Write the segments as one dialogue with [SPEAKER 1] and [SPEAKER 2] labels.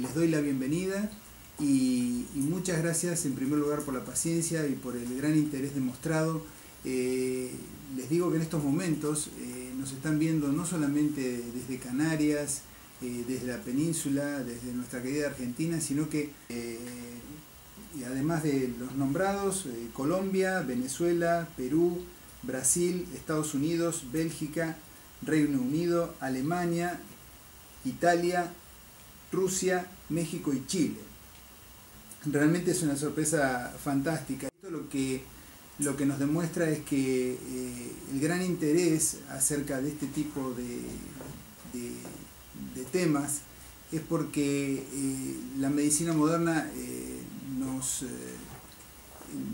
[SPEAKER 1] les doy la bienvenida y muchas gracias en primer lugar por la paciencia y por el gran interés demostrado. Les digo que en estos momentos nos están viendo no solamente desde Canarias, desde la península, desde nuestra querida Argentina, sino que y además de los nombrados, Colombia, Venezuela, Perú, Brasil, Estados Unidos, Bélgica, Reino Unido, Alemania, Italia, Rusia, México y Chile. Realmente es una sorpresa fantástica. Esto lo que nos demuestra es que el gran interés acerca de este tipo de temas es porque la medicina moderna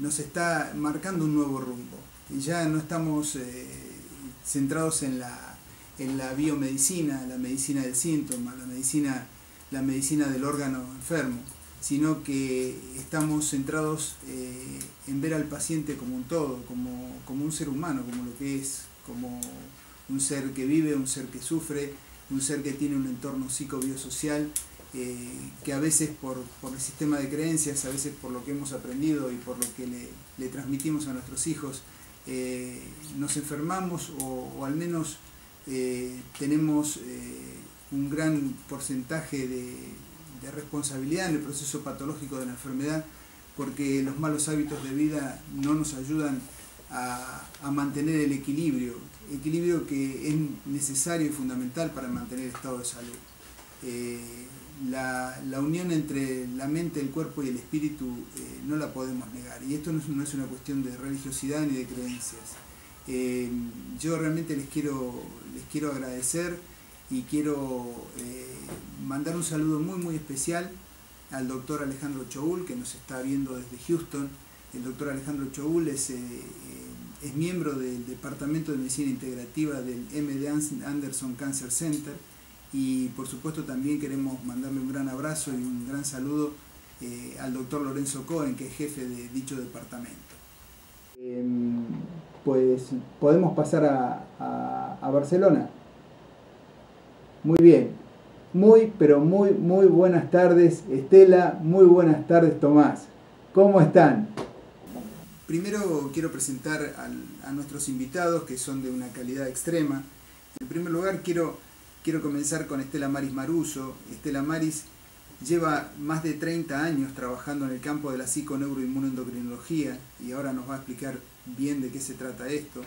[SPEAKER 1] nos está marcando un nuevo rumbo. Ya no estamos centrados en la biomedicina, la medicina del síntoma, la medicina del órgano enfermo, sino que estamos centrados en ver al paciente como un todo, como un ser humano, como lo que es, como un ser que vive, un ser que sufre, un ser que tiene un entorno psicobiosocial, que a veces por el sistema de creencias, a veces por lo que hemos aprendido y por lo que le transmitimos a nuestros hijos, nos enfermamos o al menos tenemos un gran porcentaje de responsabilidad en el proceso patológico de la enfermedad, porque los malos hábitos de vida no nos ayudan a mantener el equilibrio que es necesario y fundamental para mantener el estado de salud. La unión entre la mente, el cuerpo y el espíritu no la podemos negar, y esto no es una cuestión de religiosidad ni de creencias. Yo realmente les quiero agradecer y quiero mandar un saludo muy especial al doctor Alejandro Choul, que nos está viendo desde Houston. El doctor Alejandro Choul es miembro del Departamento de Medicina Integrativa del MD Anderson Cancer Center, y por supuesto también queremos mandarle un gran abrazo y un gran saludo al doctor Lorenzo Cohen, que es jefe de dicho departamento. Pues podemos pasar a Barcelona. Muy bien, pero muy buenas tardes Estela, muy buenas tardes Tomás. ¿Cómo están? Primero quiero presentar a nuestros invitados, que son de una calidad extrema. En primer lugar quiero comenzar con Estela Maris Maruso. Estela Maris lleva más de 30 años trabajando en el campo de la psiconeuroinmunoendocrinología y ahora nos va a explicar bien de qué se trata esto.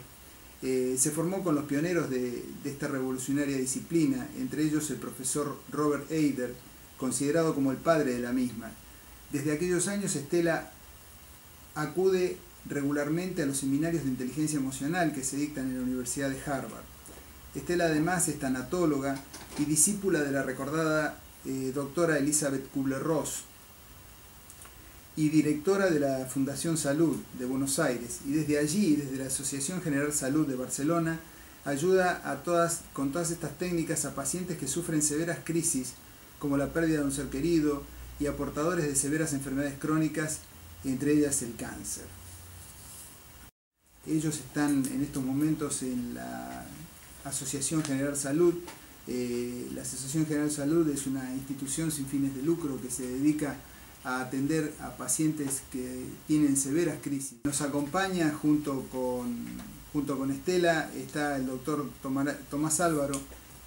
[SPEAKER 1] Se formó con los pioneros de esta revolucionaria disciplina, entre ellos el profesor Robert Eider, considerado como el padre de la misma. Desde aquellos años Estela acude regularmente a los seminarios de inteligencia emocional que se dictan en la Universidad de Harvard. Estela además es tanatóloga y discípula de la recordada doctora Elizabeth Kubler-Ross y directora de la Fundación Salud de Buenos Aires, y desde allí, desde la Asociación General Salud de Barcelona, ayuda con todas estas técnicas a pacientes que sufren severas crisis como la pérdida de un ser querido y a portadores de severas enfermedades crónicas, entre ellas el cáncer. Ellos están en estos momentos en la Asociación General Salud. La Asociación General Salud es una institución sin fines de lucro que se dedica a atender a pacientes que tienen severas crisis. Nos acompaña junto con Estela está el doctor Tomás Álvaro,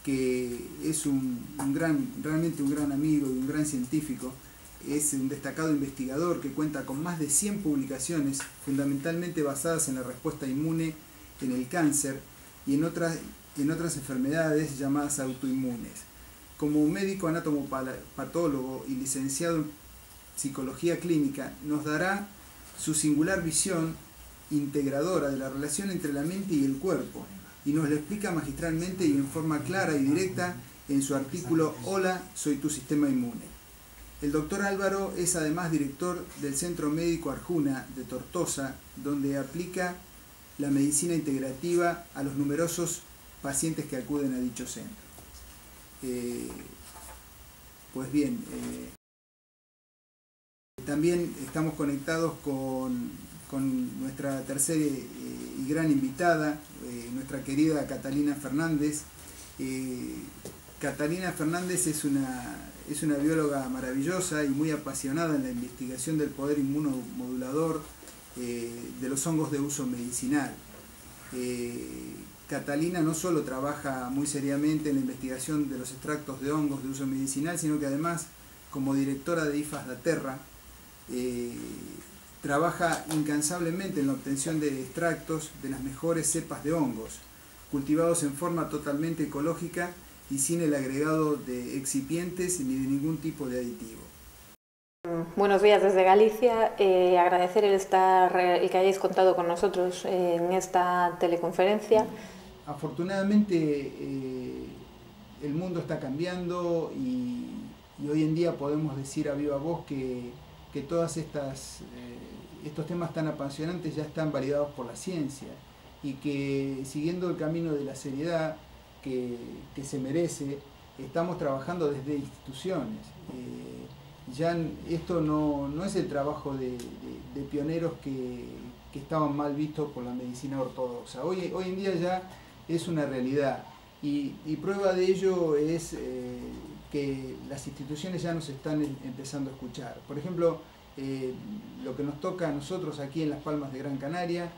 [SPEAKER 1] que es realmente un gran amigo y un gran científico. Es un destacado investigador que cuenta con más de 100 publicaciones, fundamentalmente basadas en la respuesta inmune en el cáncer y en otras enfermedades llamadas autoinmunes. Como médico anatomopatólogo y licenciado en psicología clínica, nos dará su singular visión integradora de la relación entre la mente y el cuerpo, y nos lo explica magistralmente y en forma clara y directa en su artículo Hola, soy tu sistema inmune. El doctor Álvaro es además director del Centro Médico Arjuna de Tortosa, donde aplica la medicina integrativa a los numerosos pacientes que acuden a dicho centro. Pues bien, también estamos conectados con nuestra tercera y gran invitada, nuestra querida Catalina Fernández. Catalina Fernández es una bióloga maravillosa y muy apasionada en la investigación del poder inmunomodulador de los hongos de uso medicinal. Catalina no solo trabaja muy seriamente en la investigación de los extractos de hongos de uso medicinal, sino que además, como directora de IFAS da Terra, trabaja incansablemente en la obtención de extractos de las mejores cepas de hongos, cultivados en forma totalmente ecológica y sin el agregado de excipientes ni de ningún tipo de aditivo.
[SPEAKER 2] Buenos días desde Galicia. Agradecer el que hayáis contado con nosotros en esta teleconferencia.
[SPEAKER 1] Afortunadamente el mundo está cambiando y hoy en día podemos decir a viva voz que todos estos temas tan apasionantes ya están validados por la ciencia y que, siguiendo el camino de la seriedad que se merece, estamos trabajando desde instituciones. Ya esto no es el trabajo de pioneros que estaban mal vistos por la medicina ortodoxa. Hoy en día ya es una realidad y prueba de ello es que las instituciones ya nos están empezando a escuchar. Por ejemplo, lo que nos toca a nosotros aquí en Las Palmas de Gran Canaria,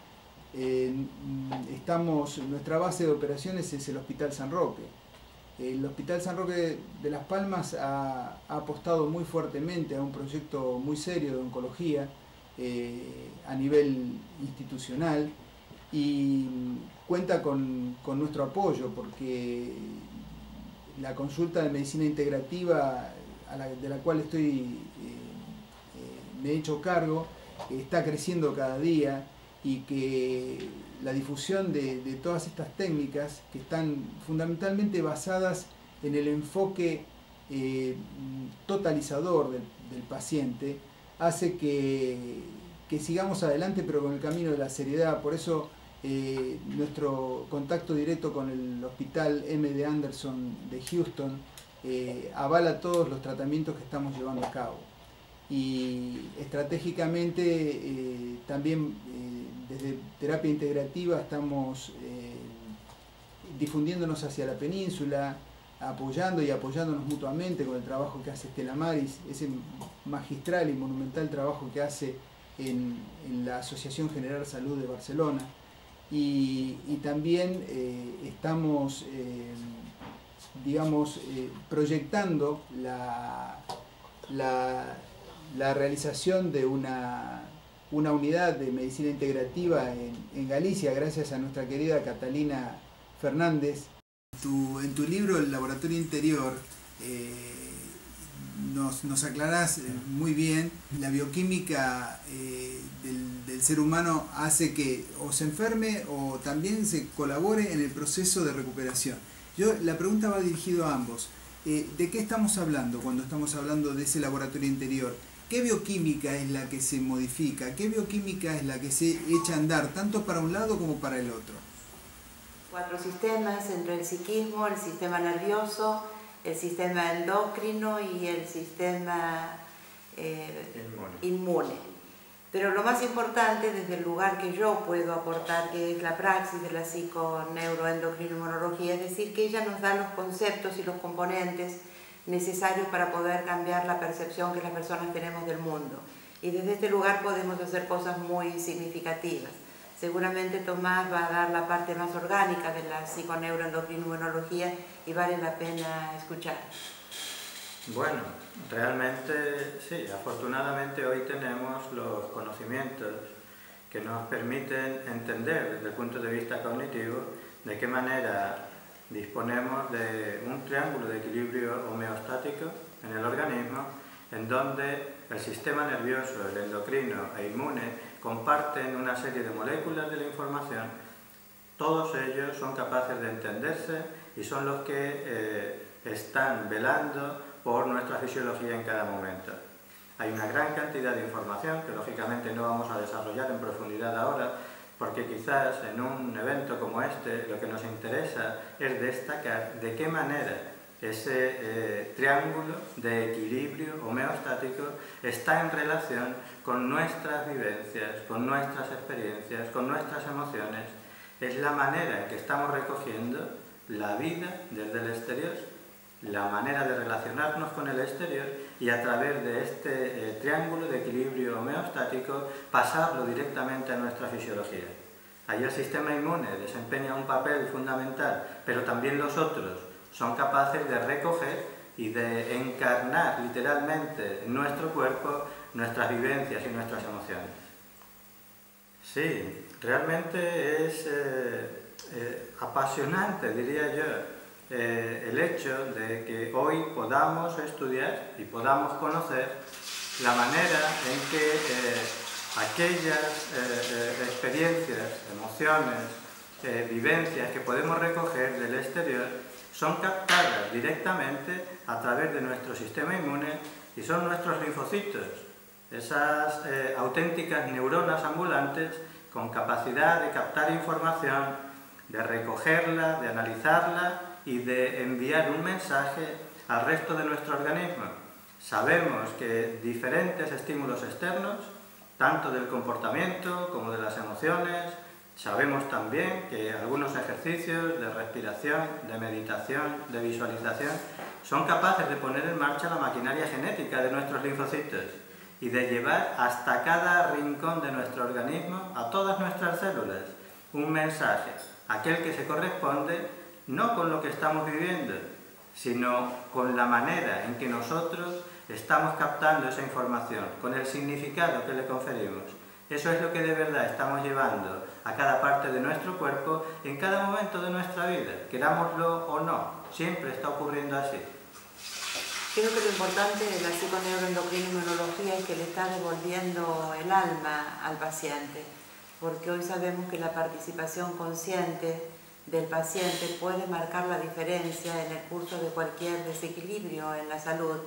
[SPEAKER 1] nuestra base de operaciones es el Hospital San Roque. El Hospital San Roque de Las Palmas ha apostado muy fuertemente a un proyecto muy serio de oncología a nivel institucional y cuenta con nuestro apoyo porque la consulta de medicina integrativa de la cual me he hecho cargo está creciendo cada día y que la difusión de todas estas técnicas que están fundamentalmente basadas en el enfoque totalizador del paciente hace que sigamos adelante pero con el camino de la seriedad. Por eso nuestro contacto directo con el Hospital MD Anderson de Houston avala todos los tratamientos que estamos llevando a cabo. Y estratégicamente también desde terapia integrativa estamos difundiéndonos hacia la península, apoyándonos mutuamente con el trabajo que hace Estela Maris, ese magistral y monumental trabajo que hace en la Asociación General Salud de Barcelona. Y también estamos proyectando la realización de una unidad de medicina integrativa en Galicia, gracias a nuestra querida Catalina Fernández. En tu libro El Laboratorio Interior nos aclarás muy bien la bioquímica del ser humano hace que o se enferme o también se colabore en el proceso de recuperación. La pregunta va dirigida a ambos. ¿De qué estamos hablando cuando estamos hablando de ese laboratorio interior? ¿Qué bioquímica es la que se modifica? ¿Qué bioquímica es la que se echa a andar tanto para un lado como para el otro?
[SPEAKER 3] 4 sistemas entre el psiquismo, el sistema nervioso, el sistema endocrino y el sistema inmune. Pero lo más importante desde el lugar que yo puedo aportar, que es la praxis de la psiconeuroendocrinología, es decir, que ella nos da los conceptos y los componentes necesarios para poder cambiar la percepción que las personas tenemos del mundo. Y desde este lugar podemos hacer cosas muy significativas. Seguramente Tomás va a dar la parte más orgánica de la psiconeuroendocrinología y vale la pena escuchar.
[SPEAKER 4] Bueno, realmente sí, afortunadamente hoy tenemos los conocimientos que nos permiten entender desde el punto de vista cognitivo de qué manera disponemos de un triángulo de equilibrio homeostático en el organismo en donde el sistema nervioso, el endocrino e inmune comparten una serie de moléculas de la información. Todos ellos son capaces de entenderse y son los que están velando por nuestra fisiología en cada momento. Hay una gran cantidad de información que lógicamente no vamos a desarrollar en profundidad ahora, porque quizás en un evento como este lo que nos interesa es destacar de qué manera ese triángulo de equilibrio homeostático está en relación con nuestras vivencias, con nuestras experiencias, con nuestras emociones. Es la manera en que estamos recogiendo la vida desde el exterior. la manera de relacionarnos con el exterior y a través de este triángulo de equilibrio homeostático pasarlo directamente a nuestra fisiología. Ahí el sistema inmune desempeña un papel fundamental, pero también los otros son capaces de recoger y de encarnar literalmente en nuestro cuerpo nuestras vivencias y nuestras emociones. Sí, realmente es apasionante, diría yo, el hecho de que hoy podamos estudiar y podamos conocer la manera en que aquellas experiencias, emociones, vivencias que podemos recoger del exterior son captadas directamente a través de nuestro sistema inmune y son nuestros linfocitos, esas auténticas neuronas ambulantes con capacidad de captar información, de recogerla, de analizarla y de enviar un mensaje al resto de nuestro organismo. Sabemos que diferentes estímulos externos, tanto del comportamiento como de las emociones, sabemos también que algunos ejercicios de respiración, de meditación, de visualización, son capaces de poner en marcha la maquinaria genética de nuestros linfocitos y de llevar hasta cada rincón de nuestro organismo, a todas nuestras células, un mensaje, aquel que se corresponde no con lo que estamos viviendo, sino con la manera en que nosotros estamos captando esa información, con el significado que le conferimos. Eso es lo que de verdad estamos llevando a cada parte de nuestro cuerpo en cada momento de nuestra vida, querámoslo o no, siempre está ocurriendo así.
[SPEAKER 3] Creo que lo importante de la psiconeuroendocrino-inmunología es que le está devolviendo el alma al paciente, porque hoy sabemos que la participación consciente del paciente puede marcar la diferencia en el curso de cualquier desequilibrio en la salud,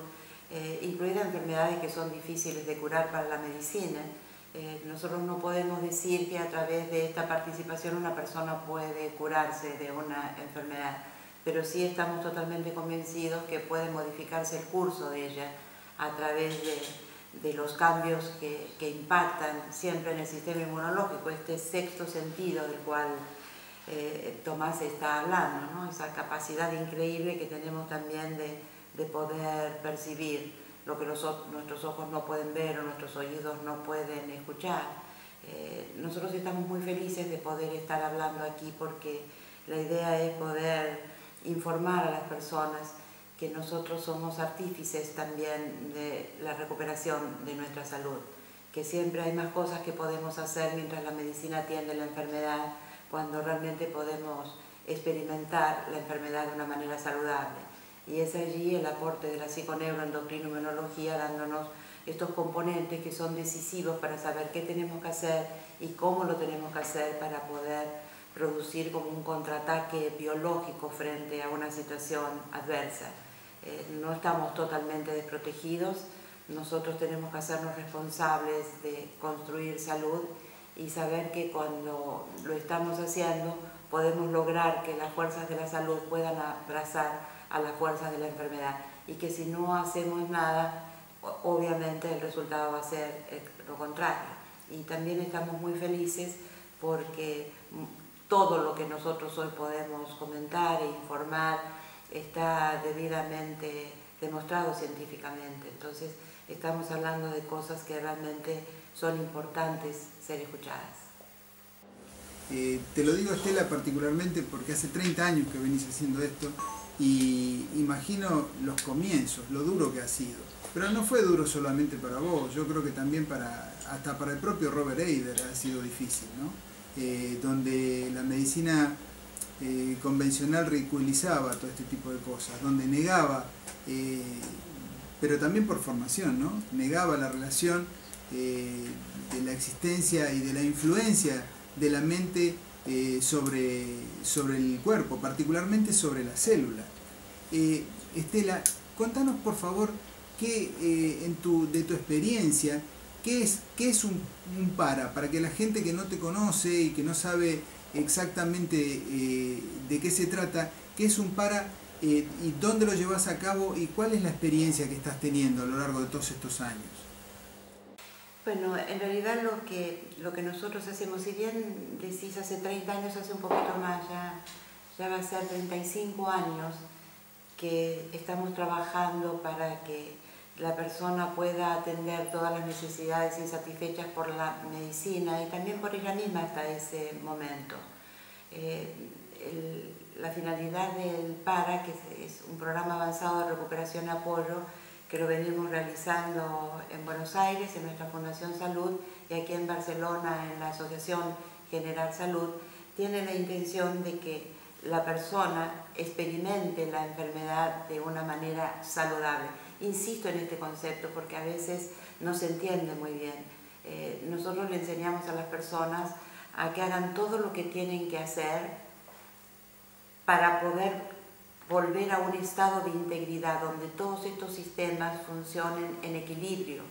[SPEAKER 3] incluidas enfermedades que son difíciles de curar para la medicina. Nosotros no podemos decir que a través de esta participación una persona puede curarse de una enfermedad, pero sí estamos totalmente convencidos que puede modificarse el curso de ella a través de los cambios que impactan siempre en el sistema inmunológico, este sexto sentido del cual Tomás está hablando, ¿no? Esa capacidad increíble que tenemos también de poder percibir lo que nuestros ojos no pueden ver o nuestros oídos no pueden escuchar. Nosotros estamos muy felices de poder estar hablando aquí porque la idea es poder informar a las personas que nosotros somos artífices también de la recuperación de nuestra salud, que siempre hay más cosas que podemos hacer mientras la medicina atiende la enfermedad, cuando realmente podemos experimentar la enfermedad de una manera saludable. Y es allí el aporte de la psiconeuroendocrino-inmunología dándonos estos componentes que son decisivos para saber qué tenemos que hacer y cómo lo tenemos que hacer para poder producir como un contraataque biológico frente a una situación adversa. No estamos totalmente desprotegidos, nosotros tenemos que hacernos responsables de construir salud y saber que cuando lo estamos haciendo podemos lograr que las fuerzas de la salud puedan abrazar a las fuerzas de la enfermedad y que si no hacemos nada, obviamente el resultado va a ser lo contrario. Y también estamos muy felices porque todo lo que nosotros hoy podemos comentar e informar está debidamente demostrado científicamente. Entonces estamos hablando de cosas que realmente son importantes ser escuchadas.
[SPEAKER 1] Te lo digo, Estela, particularmente porque hace 30 años que venís haciendo esto y imagino los comienzos, lo duro que ha sido. Pero no fue duro solamente para vos, yo creo que también hasta para el propio Robert Eider ha sido difícil, ¿no? Donde la medicina convencional ridiculizaba todo este tipo de cosas, donde negaba, pero también por formación, ¿no? Negaba la relación de la existencia y de la influencia de la mente sobre el cuerpo, particularmente sobre la célula. Estela, contanos por favor de tu experiencia, ¿qué es un para que la gente que no te conoce y que no sabe exactamente de qué se trata, qué es un para y dónde lo llevas a cabo y cuál es la experiencia que estás teniendo a lo largo de todos estos años?
[SPEAKER 3] Bueno, en realidad lo que nosotros hacemos, si bien decís hace 30 años, hace un poquito más, ya va a ser 35 años, que estamos trabajando para que la persona pueda atender todas las necesidades insatisfechas por la medicina y también por ella misma hasta ese momento. La finalidad del PARA, que es un programa avanzado de recuperación y apoyo, que lo venimos realizando en Buenos Aires, en nuestra Fundación Salud, y aquí en Barcelona, en la Asociación General Salud, tiene la intención de que la persona experimente la enfermedad de una manera saludable. Insisto en este concepto porque a veces no se entiende muy bien. Nosotros le enseñamos a las personas a que hagan todo lo que tienen que hacer para poder volver a un estado de integridad donde todos estos sistemas funcionen en equilibrio,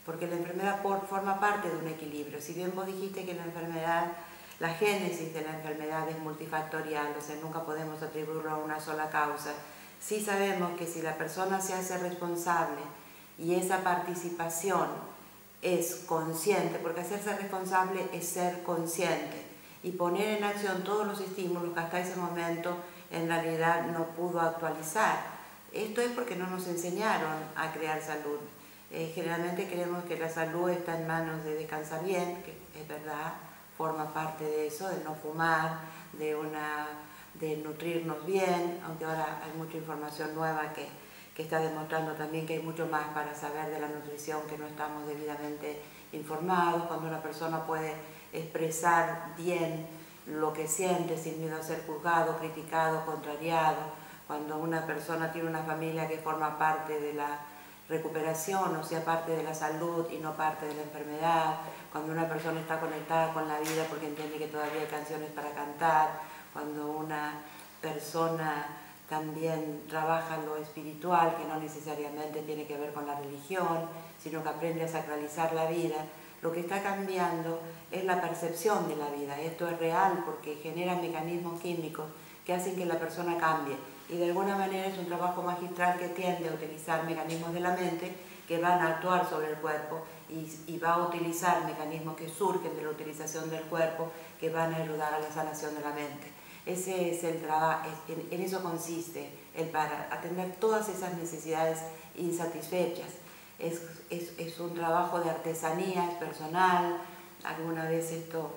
[SPEAKER 3] porque la enfermedad forma parte de un equilibrio. Si bien vos dijiste que la enfermedad, la génesis de la enfermedad es multifactorial, o sea, nunca podemos atribuirlo a una sola causa, sí sabemos que si la persona se hace responsable y esa participación es consciente, porque hacerse responsable es ser consciente y poner en acción todos los estímulos que hasta ese momento en realidad no pudo actualizar. Esto es porque no nos enseñaron a crear salud. Generalmente creemos que la salud está en manos de descansar bien, que es verdad, forma parte de eso, de no fumar, de nutrirnos bien, aunque ahora hay mucha información nueva que está demostrando también que hay mucho más para saber de la nutrición que no estamos debidamente informados. Cuando una persona puede expresar bien lo que siente sin miedo a ser juzgado, criticado, contrariado, cuando una persona tiene una familia que forma parte de la recuperación, o sea, parte de la salud y no parte de la enfermedad, cuando una persona está conectada con la vida porque entiende que todavía hay canciones para cantar, cuando una persona también trabaja lo espiritual, que no necesariamente tiene que ver con la religión, sino que aprende a sacralizar la vida. Lo que está cambiando es la percepción de la vida. Esto es real porque genera mecanismos químicos que hacen que la persona cambie. Y de alguna manera es un trabajo magistral que tiende a utilizar mecanismos de la mente que van a actuar sobre el cuerpo y va a utilizar mecanismos que surgen de la utilización del cuerpo que van a ayudar a la sanación de la mente. Ese es el trabajo, en eso consiste el para atender todas esas necesidades insatisfechas. Es un trabajo de artesanía, es personal. Alguna vez esto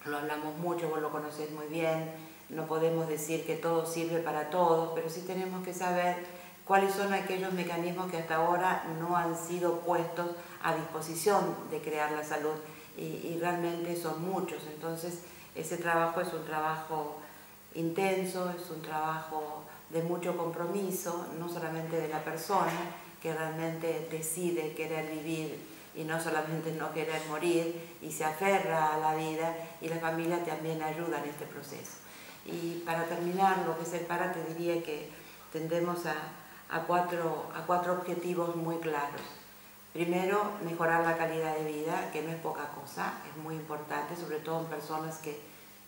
[SPEAKER 3] lo hablamos mucho, vos lo conocés muy bien. No podemos decir que todo sirve para todos, pero sí tenemos que saber cuáles son aquellos mecanismos que hasta ahora no han sido puestos a disposición de crear la salud y realmente son muchos. Entonces ese trabajo es un trabajo intenso, es un trabajo de mucho compromiso, no solamente de la persona que realmente decide querer vivir y no solamente no querer morir y se aferra a la vida, y la familia también ayuda en este proceso. Y para terminar, lo que es el PARA, te diría que tendemos a cuatro objetivos muy claros. Primero, mejorar la calidad de vida, que no es poca cosa, es muy importante, sobre todo en personas que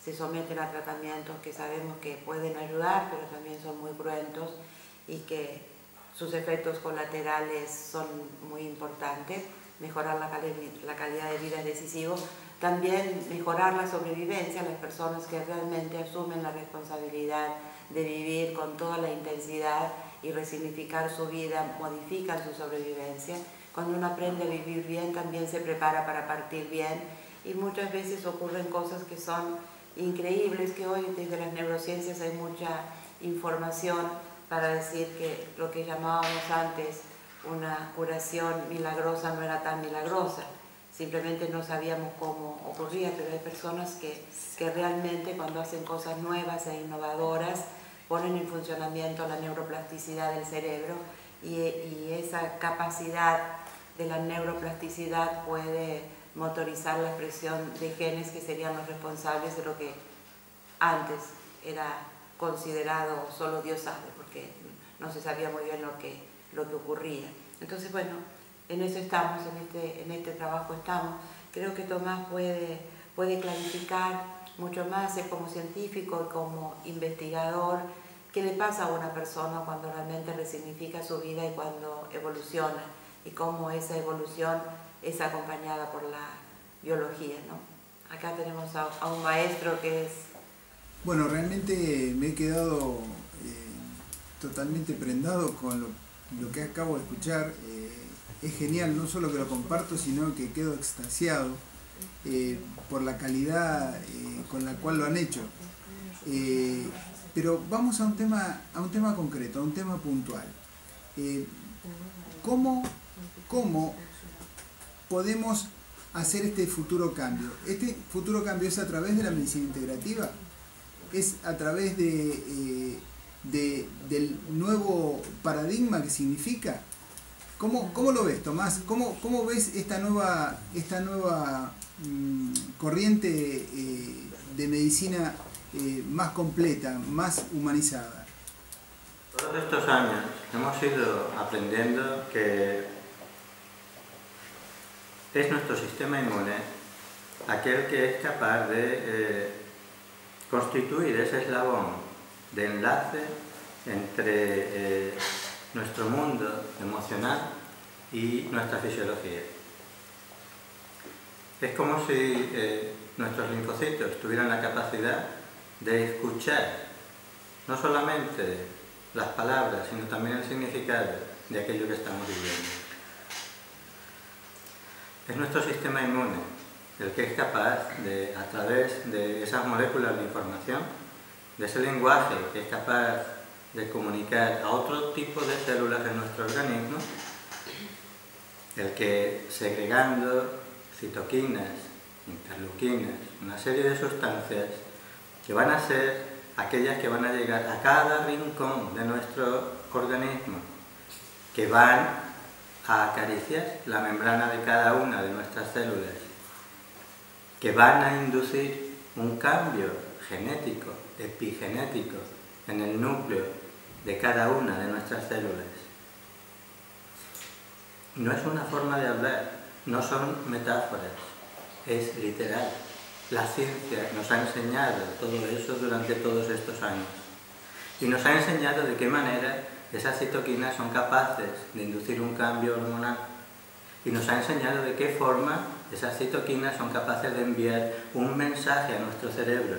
[SPEAKER 3] se someten a tratamientos que sabemos que pueden ayudar, pero también son muy cruentos y que sus efectos colaterales son muy importantes. Mejorar la calidad de vida es decisivo. También mejorar la sobrevivencia, las personas que realmente asumen la responsabilidad de vivir con toda la intensidad y resignificar su vida, modifican su sobrevivencia. Cuando uno aprende a vivir bien, también se prepara para partir bien, y muchas veces ocurren cosas que son increíbles, que hoy desde las neurociencias hay mucha información para decir que lo que llamábamos antes una curación milagrosa no era tan milagrosa. Simplemente no sabíamos cómo ocurría, pero hay personas que realmente cuando hacen cosas nuevas e innovadoras ponen en funcionamiento la neuroplasticidad del cerebro, y esa capacidad de la neuroplasticidad puede motorizar la expresión de genes que serían los responsables de lo que antes era considerado solo Dios sabe, porque no se sabía muy bien lo que ocurría. Entonces, bueno, en eso estamos, en este trabajo estamos. Creo que Tomás puede clarificar mucho más, es como científico y como investigador, qué le pasa a una persona cuando realmente resignifica su vida y cuando evoluciona, y cómo esa evolución es acompañada por la biología, ¿no? Acá tenemos a un maestro que es...
[SPEAKER 1] Bueno, realmente me he quedado totalmente prendado con lo que acabo de escuchar. Es genial, no solo que lo comparto, sino que quedo extasiado por la calidad con la cual lo han hecho. Pero vamos a un tema concreto, a un tema puntual. ¿Cómo podemos hacer este futuro cambio? ¿Este futuro cambio es a través de la medicina integrativa? ¿Es a través del nuevo paradigma que significa? ¿Cómo lo ves, Tomás? ¿Cómo ves esta nueva corriente de medicina más completa, más humanizada?
[SPEAKER 4] Todos estos años hemos ido aprendiendo que es nuestro sistema inmune aquel que es capaz de constituir ese eslabón de enlace entre nuestro mundo emocional y nuestra fisiología. Es como si nuestros linfocitos tuvieran la capacidad de escuchar no solamente las palabras, sino también el significado de aquello que estamos viviendo. Es nuestro sistema inmune el que es capaz de, a través de esas moléculas de información, de ese lenguaje que es capaz de comunicar a otro tipo de células en nuestro organismo, el que segregando citoquinas, interleuquinas, una serie de sustancias que van a ser aquellas que van a llegar a cada rincón de nuestro organismo, que van a acariciar la membrana de cada una de nuestras células, que van a inducir un cambio genético, epigenético, en el núcleo de cada una de nuestras células. No es una forma de hablar, no son metáforas, es literal. La ciencia nos ha enseñado todo eso durante todos estos años y nos ha enseñado de qué manera esas citoquinas son capaces de inducir un cambio hormonal y nos ha enseñado de qué forma esas citoquinas son capaces de enviar un mensaje a nuestro cerebro,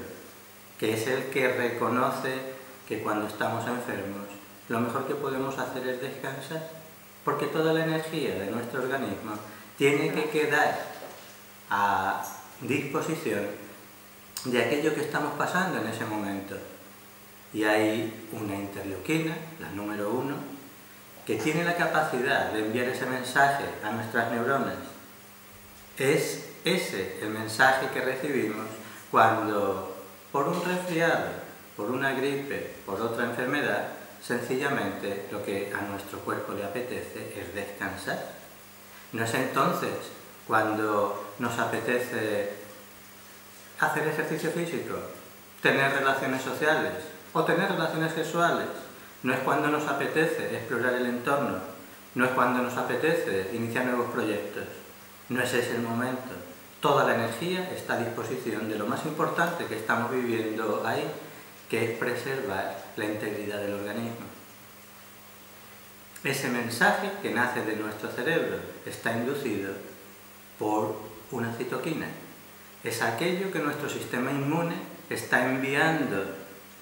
[SPEAKER 4] que es el que reconoce que cuando estamos enfermos lo mejor que podemos hacer es descansar, porque toda la energía de nuestro organismo tiene que quedar a disposición de aquello que estamos pasando en ese momento. Y hay una interleuquina, la número 1, que tiene la capacidad de enviar ese mensaje a nuestras neuronas. Es ese el mensaje que recibimos cuando, por un resfriado, por una gripe, por otra enfermedad, sencillamente lo que a nuestro cuerpo le apetece es descansar. No es entonces cuando nos apetece hacer ejercicio físico, tener relaciones sociales o tener relaciones sexuales. No es cuando nos apetece explorar el entorno, no es cuando nos apetece iniciar nuevos proyectos. No es ese el momento. Toda la energía está a disposición de lo más importante que estamos viviendo ahí, que es preservar la integridad del organismo. Ese mensaje que nace de nuestro cerebro está inducido por una citoquina. Es aquello que nuestro sistema inmune está enviando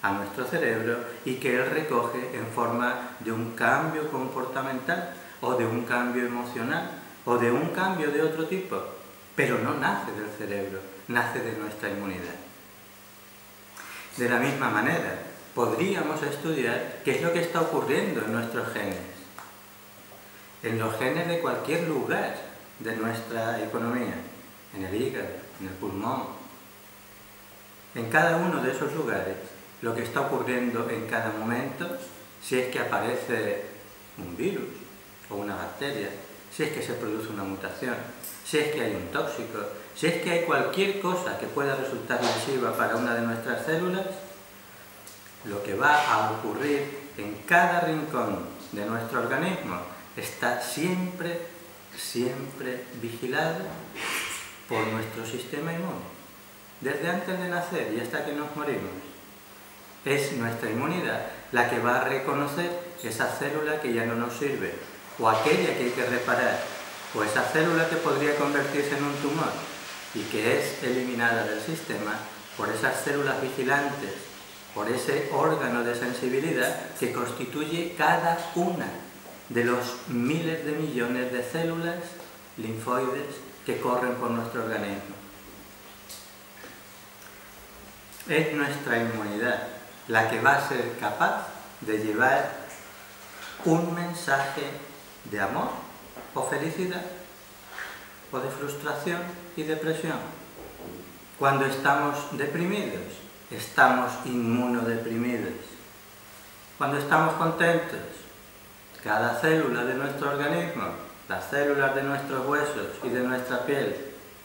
[SPEAKER 4] a nuestro cerebro y que él recoge en forma de un cambio comportamental o de un cambio emocional o de un cambio de otro tipo, pero no nace del cerebro, nace de nuestra inmunidad. De la misma manera, podríamos estudiar qué es lo que está ocurriendo en nuestros genes, en los genes de cualquier lugar de nuestra economía, en el hígado, en el pulmón, en cada uno de esos lugares, lo que está ocurriendo en cada momento, si es que aparece un virus o una bacteria, si es que se produce una mutación, si es que hay un tóxico, si es que hay cualquier cosa que pueda resultar lesiva para una de nuestras células, lo que va a ocurrir en cada rincón de nuestro organismo está siempre vigilado por nuestro sistema inmune. Desde antes de nacer y hasta que nos morimos, es nuestra inmunidad la que va a reconocer esa célula que ya no nos sirve, o aquella que hay que reparar, o esa célula que podría convertirse en un tumor y que es eliminada del sistema por esas células vigilantes por ese órgano de sensibilidad que constituye cada una de los miles de millones de células linfoides que corren por nuestro organismo. Es nuestra inmunidad la que va a ser capaz de llevar un mensaje de amor o felicidad, o de frustración y depresión. Cuando estamos deprimidos, estamos inmunodeprimidos. Cuando estamos contentos, cada célula de nuestro organismo, las células de nuestros huesos y de nuestra piel,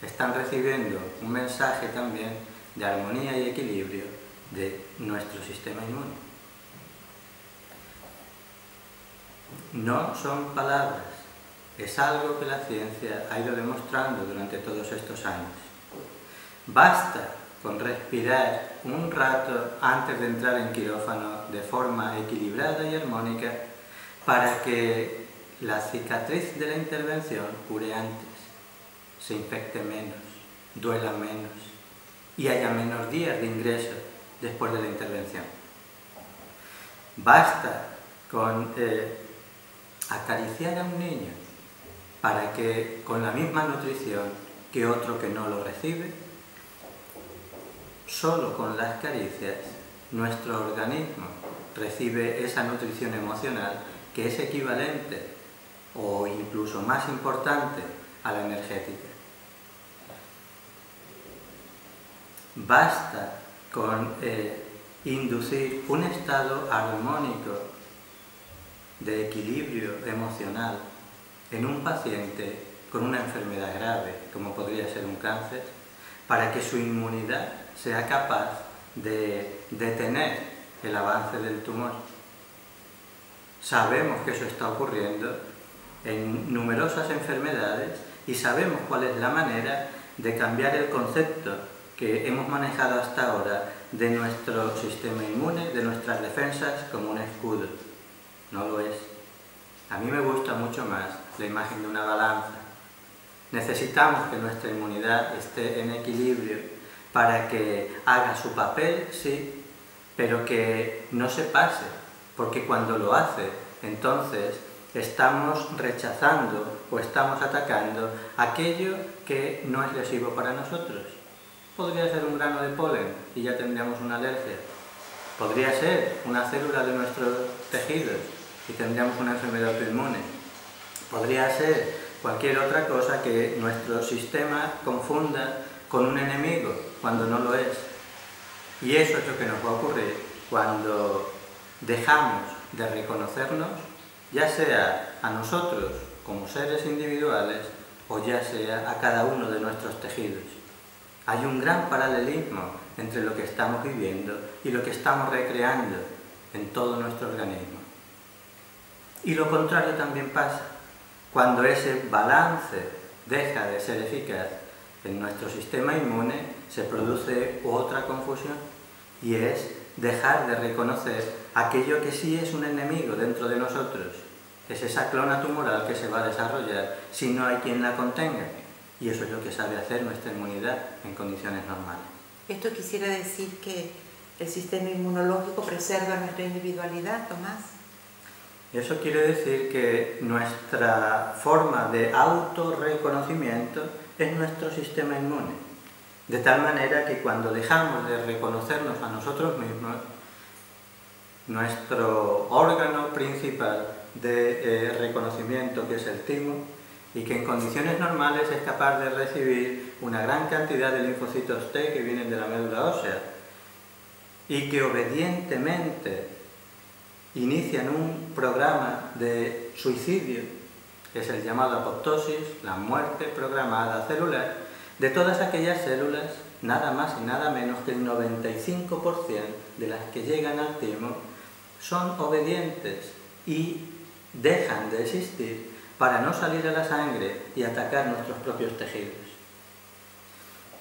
[SPEAKER 4] están recibiendo un mensaje también de armonía y equilibrio de nuestro sistema inmune. No son palabras, es algo que la ciencia ha ido demostrando durante todos estos años. Basta con respirar un rato antes de entrar en quirófano de forma equilibrada y armónica para que la cicatriz de la intervención cure antes, se infecte menos, duela menos y haya menos días de ingreso después de la intervención. Basta con acariciar a un niño para que con la misma nutrición que otro que no lo recibe, solo con las caricias nuestro organismo recibe esa nutrición emocional que es equivalente o incluso más importante a la energética. Basta con inducir un estado armónico de equilibrio emocional en un paciente con una enfermedad grave, como podría ser un cáncer, para que su inmunidad sea capaz de detener el avance del tumor. Sabemos que eso está ocurriendo en numerosas enfermedades y sabemos cuál es la manera de cambiar el concepto que hemos manejado hasta ahora de nuestro sistema inmune, de nuestras defensas, como un escudo. No lo es. A mí me gusta mucho más la imagen de una balanza. Necesitamos que nuestra inmunidad esté en equilibrio para que haga su papel, sí, pero que no se pase, porque cuando lo hace, entonces estamos rechazando o estamos atacando aquello que no es lesivo para nosotros. Podría ser un grano de polen y ya tendríamos una alergia. Podría ser una célula de nuestros tejidos y tendríamos una enfermedad autoinmune. Podría ser cualquier otra cosa que nuestro sistema confunda con un enemigo cuando no lo es. Y eso es lo que nos va a ocurrir cuando dejamos de reconocernos, ya sea a nosotros como seres individuales o ya sea a cada uno de nuestros tejidos. Hay un gran paralelismo entre lo que estamos viviendo y lo que estamos recreando en todo nuestro organismo. Y lo contrario también pasa. Cuando ese balance deja de ser eficaz en nuestro sistema inmune, se produce otra confusión y es dejar de reconocer aquello que sí es un enemigo dentro de nosotros. Es esa clona tumoral que se va a desarrollar si no hay quien la contenga. Y eso es lo que sabe hacer nuestra inmunidad en condiciones normales.
[SPEAKER 3] Esto quisiera decir que el sistema inmunológico preserva nuestra individualidad, Tomás.
[SPEAKER 4] Eso quiere decir que nuestra forma de autorreconocimiento es nuestro sistema inmune. De tal manera que cuando dejamos de reconocernos a nosotros mismos, nuestro órgano principal de reconocimiento, que es el timo, y que en condiciones normales es capaz de recibir una gran cantidad de linfocitos T que vienen de la médula ósea y que obedientemente inician un programa de suicidio, que es el llamado apoptosis, la muerte programada celular, de todas aquellas células, nada más y nada menos que el 95% de las que llegan al timo son obedientes y dejan de existir para no salir a la sangre y atacar nuestros propios tejidos.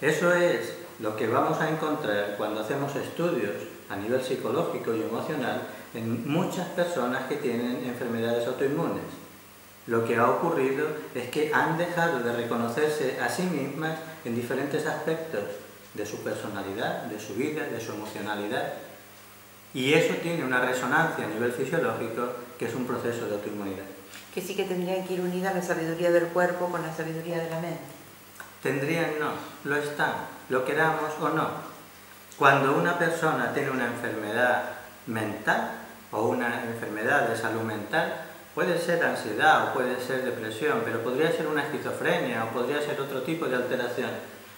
[SPEAKER 4] Eso es lo que vamos a encontrar cuando hacemos estudios a nivel psicológico y emocional en muchas personas que tienen enfermedades autoinmunes. Lo que ha ocurrido es que han dejado de reconocerse a sí mismas en diferentes aspectos de su personalidad, de su vida, de su emocionalidad. Y eso tiene una resonancia a nivel fisiológico, que es un proceso de autoinmunidad.
[SPEAKER 3] Que sí que tendrían que ir unida la sabiduría del cuerpo con la sabiduría de la mente.
[SPEAKER 4] Tendrían no, lo están, lo queramos o no. Cuando una persona tiene una enfermedad mental o una enfermedad de salud mental, puede ser ansiedad o puede ser depresión, pero podría ser una esquizofrenia o podría ser otro tipo de alteración.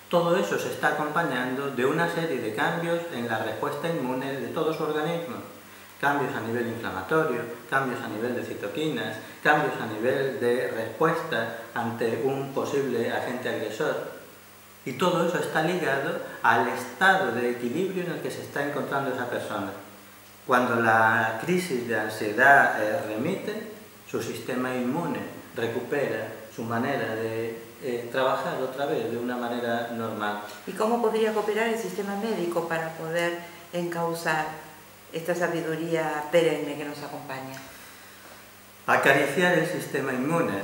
[SPEAKER 4] Todo eso se está acompañando de una serie de cambios en la respuesta inmune de todo su organismo. Cambios a nivel inflamatorio, cambios a nivel de citoquinas, cambios a nivel de respuesta ante un posible agente agresor. Y todo eso está ligado al estado de equilibrio en el que se está encontrando esa persona. Cuando la crisis de ansiedad remite, su sistema inmune recupera su manera de trabajar otra vez de una manera normal.
[SPEAKER 3] ¿Y cómo podría cooperar el sistema médico para poder encauzar esta sabiduría perenne que nos acompaña?
[SPEAKER 4] Acariciar el sistema inmune,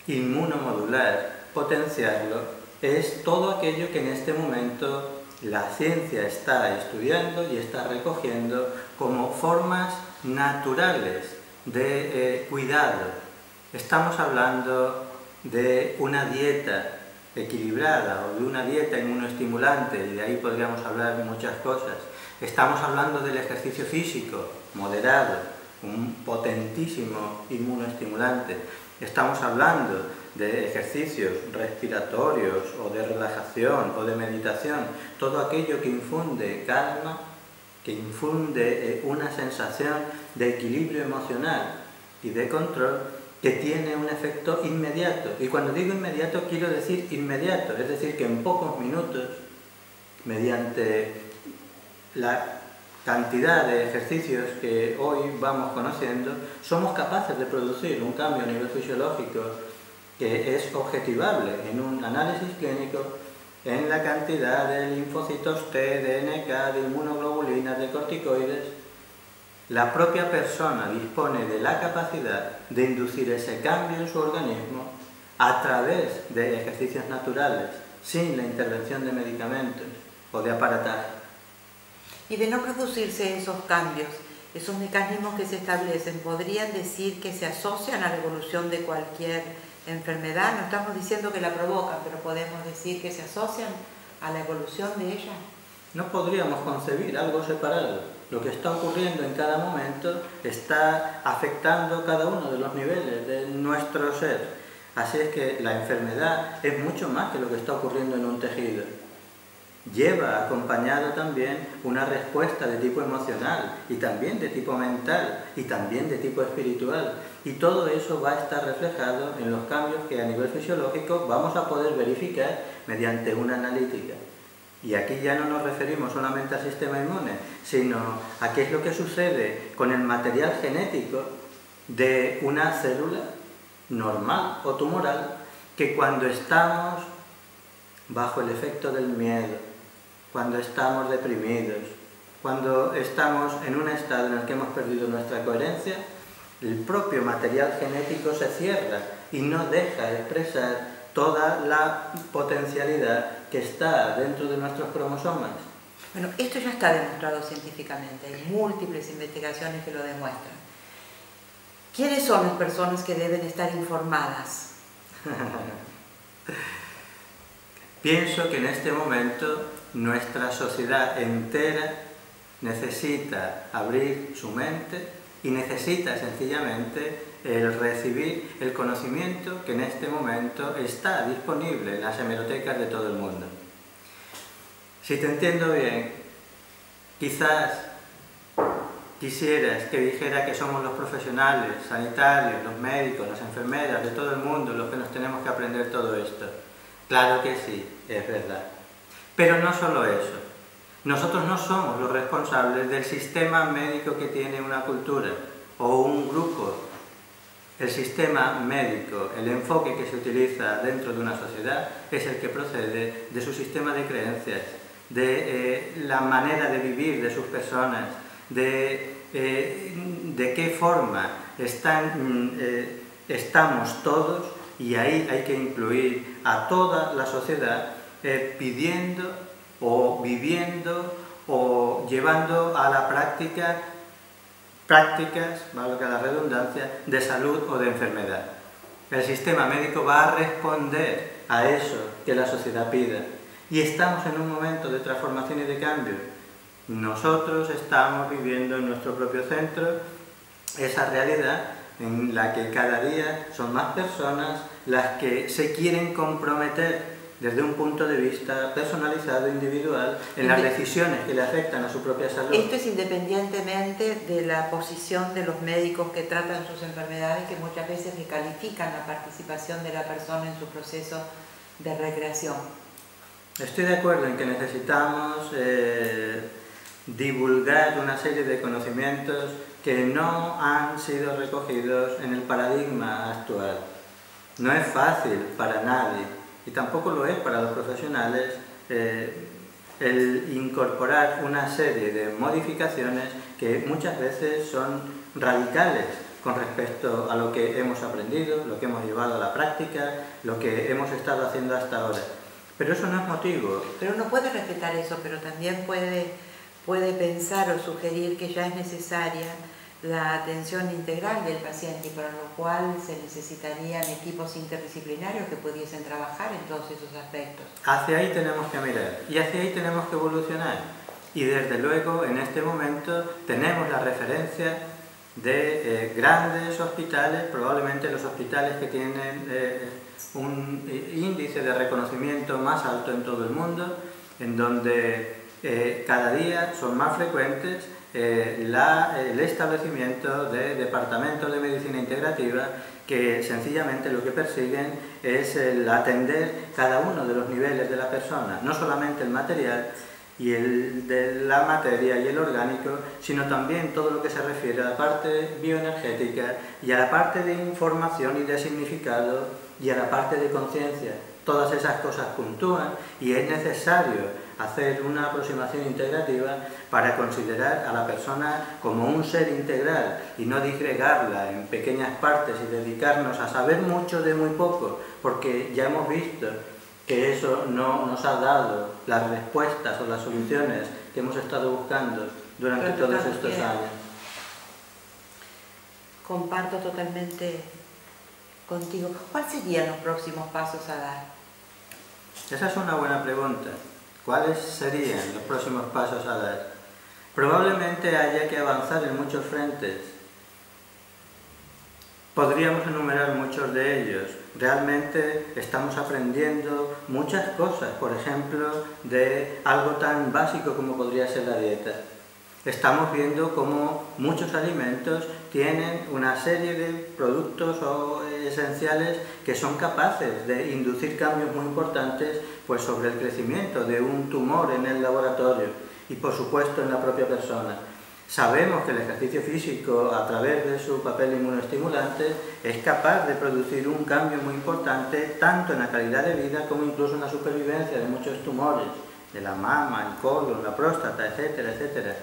[SPEAKER 4] inmunomodular, potenciarlo, es todo aquello que en este momento la ciencia está estudiando y está recogiendo como formas naturales de cuidado. Estamos hablando de una dieta equilibrada o de una dieta inmunoestimulante, y de ahí podríamos hablar de muchas cosas. Estamos hablando del ejercicio físico moderado, un potentísimo inmunoestimulante. Estamos hablando de ejercicios respiratorios o de relajación o de meditación, todo aquello que infunde calma, que infunde una sensación de equilibrio emocional y de control, que tiene un efecto inmediato. Y cuando digo inmediato quiero decir inmediato, es decir, que en pocos minutos, mediante la cantidad de ejercicios que hoy vamos conociendo, somos capaces de producir un cambio a nivel fisiológico que es objetivable en un análisis clínico en la cantidad de linfocitos T, de NK, de inmunoglobulinas, de corticoides. La propia persona dispone de la capacidad de inducir ese cambio en su organismo a través de ejercicios naturales, sin la intervención de medicamentos o de aparataje.
[SPEAKER 3] Y de no producirse esos cambios, esos mecanismos que se establecen, ¿podrían decir que se asocian a la evolución de cualquier enfermedad? No estamos diciendo que la provocan, pero podemos decir que se asocian a la evolución de ella.
[SPEAKER 4] No podríamos concebir algo separado. Lo que está ocurriendo en cada momento está afectando cada uno de los niveles de nuestro ser. Así es que la enfermedad es mucho más que lo que está ocurriendo en un tejido. Lleva acompañado también una respuesta de tipo emocional y también de tipo mental y también de tipo espiritual. Y todo eso va a estar reflejado en los cambios que a nivel fisiológico vamos a poder verificar mediante una analítica. Y aquí ya no nos referimos solamente al sistema inmune, sino a qué es lo que sucede con el material genético de una célula normal o tumoral, que cuando estamos bajo el efecto del miedo, cuando estamos deprimidos, cuando estamos en un estado en el que hemos perdido nuestra coherencia, el propio material genético se cierra y no deja expresar toda la potencialidad que está dentro de nuestros cromosomas.
[SPEAKER 3] Bueno, esto ya está demostrado científicamente, hay múltiples investigaciones que lo demuestran. ¿Quiénes son las personas que deben estar informadas?
[SPEAKER 4] Pienso que en este momento nuestra sociedad entera necesita abrir su mente y necesita sencillamente el recibir el conocimiento que en este momento está disponible en las hemerotecas de todo el mundo. Si te entiendo bien, quizás quisieras que dijera que somos los profesionales sanitarios, los médicos, las enfermeras de todo el mundo los que nos tenemos que aprender todo esto. Claro que sí, es verdad. Pero no solo eso. Nosotros no somos los responsables del sistema médico que tiene una cultura o un grupo. El sistema médico, el enfoque que se utiliza dentro de una sociedad es el que procede de su sistema de creencias, de la manera de vivir de sus personas, de qué forma estamos todos, y ahí hay que incluir a toda la sociedad pidiendo o viviendo o llevando a la práctica prácticas, valga la redundancia, de salud o de enfermedad. El sistema médico va a responder a eso que la sociedad pida. Y estamos en un momento de transformación y de cambio. Nosotros estamos viviendo en nuestro propio centro esa realidad en la que cada día son más personas las que se quieren comprometer desde un punto de vista personalizado, individual, en las decisiones que le afectan a su propia salud.
[SPEAKER 3] Esto es independientemente de la posición de los médicos que tratan sus enfermedades, que muchas veces descalifican la participación de la persona en su proceso de recreación.
[SPEAKER 4] Estoy de acuerdo en que necesitamos divulgar una serie de conocimientos que no han sido recogidos en el paradigma actual. No es fácil para nadie, y tampoco lo es para los profesionales, el incorporar una serie de modificaciones que muchas veces son radicales con respecto a lo que hemos aprendido, lo que hemos llevado a la práctica, lo que hemos estado haciendo hasta ahora. Pero eso no es motivo.
[SPEAKER 3] Pero uno puede respetar eso, pero también puede pensar o sugerir que ya es necesaria la atención integral del paciente, para lo cual se necesitarían equipos interdisciplinarios que pudiesen trabajar en todos esos aspectos.
[SPEAKER 4] Hacia ahí tenemos que mirar y hacia ahí tenemos que evolucionar. Y desde luego en este momento tenemos la referencia de grandes hospitales, probablemente los hospitales que tienen un índice de reconocimiento más alto en todo el mundo, en donde cada día son más frecuentes el establecimiento de departamentos de medicina integrativa que sencillamente lo que persiguen es el atender cada uno de los niveles de la persona, no solamente el material y el de la materia y el orgánico, sino también todo lo que se refiere a la parte bioenergética y a la parte de información y de significado y a la parte de conciencia. Todas esas cosas puntúan y es necesario hacer una aproximación integrativa para considerar a la persona como un ser integral y no disgregarla en pequeñas partes y dedicarnos a saber mucho de muy poco, porque ya hemos visto que eso no nos ha dado las respuestas o las soluciones que hemos estado buscando durante todos estos años.
[SPEAKER 3] Comparto totalmente contigo. ¿Cuáles serían los próximos pasos a dar?
[SPEAKER 4] Esa es una buena pregunta. ¿Cuáles serían los próximos pasos a dar? Probablemente haya que avanzar en muchos frentes. Podríamos enumerar muchos de ellos. Realmente estamos aprendiendo muchas cosas, por ejemplo, de algo tan básico como podría ser la dieta. Estamos viendo cómo muchos alimentos tienen una serie de productos esenciales que son capaces de inducir cambios muy importantes pues, sobre el crecimiento de un tumor en el laboratorio y por supuesto en la propia persona. Sabemos que el ejercicio físico, a través de su papel inmunoestimulante, es capaz de producir un cambio muy importante tanto en la calidad de vida como incluso en la supervivencia de muchos tumores, de la mama, el colon, la próstata, etcétera, etcétera.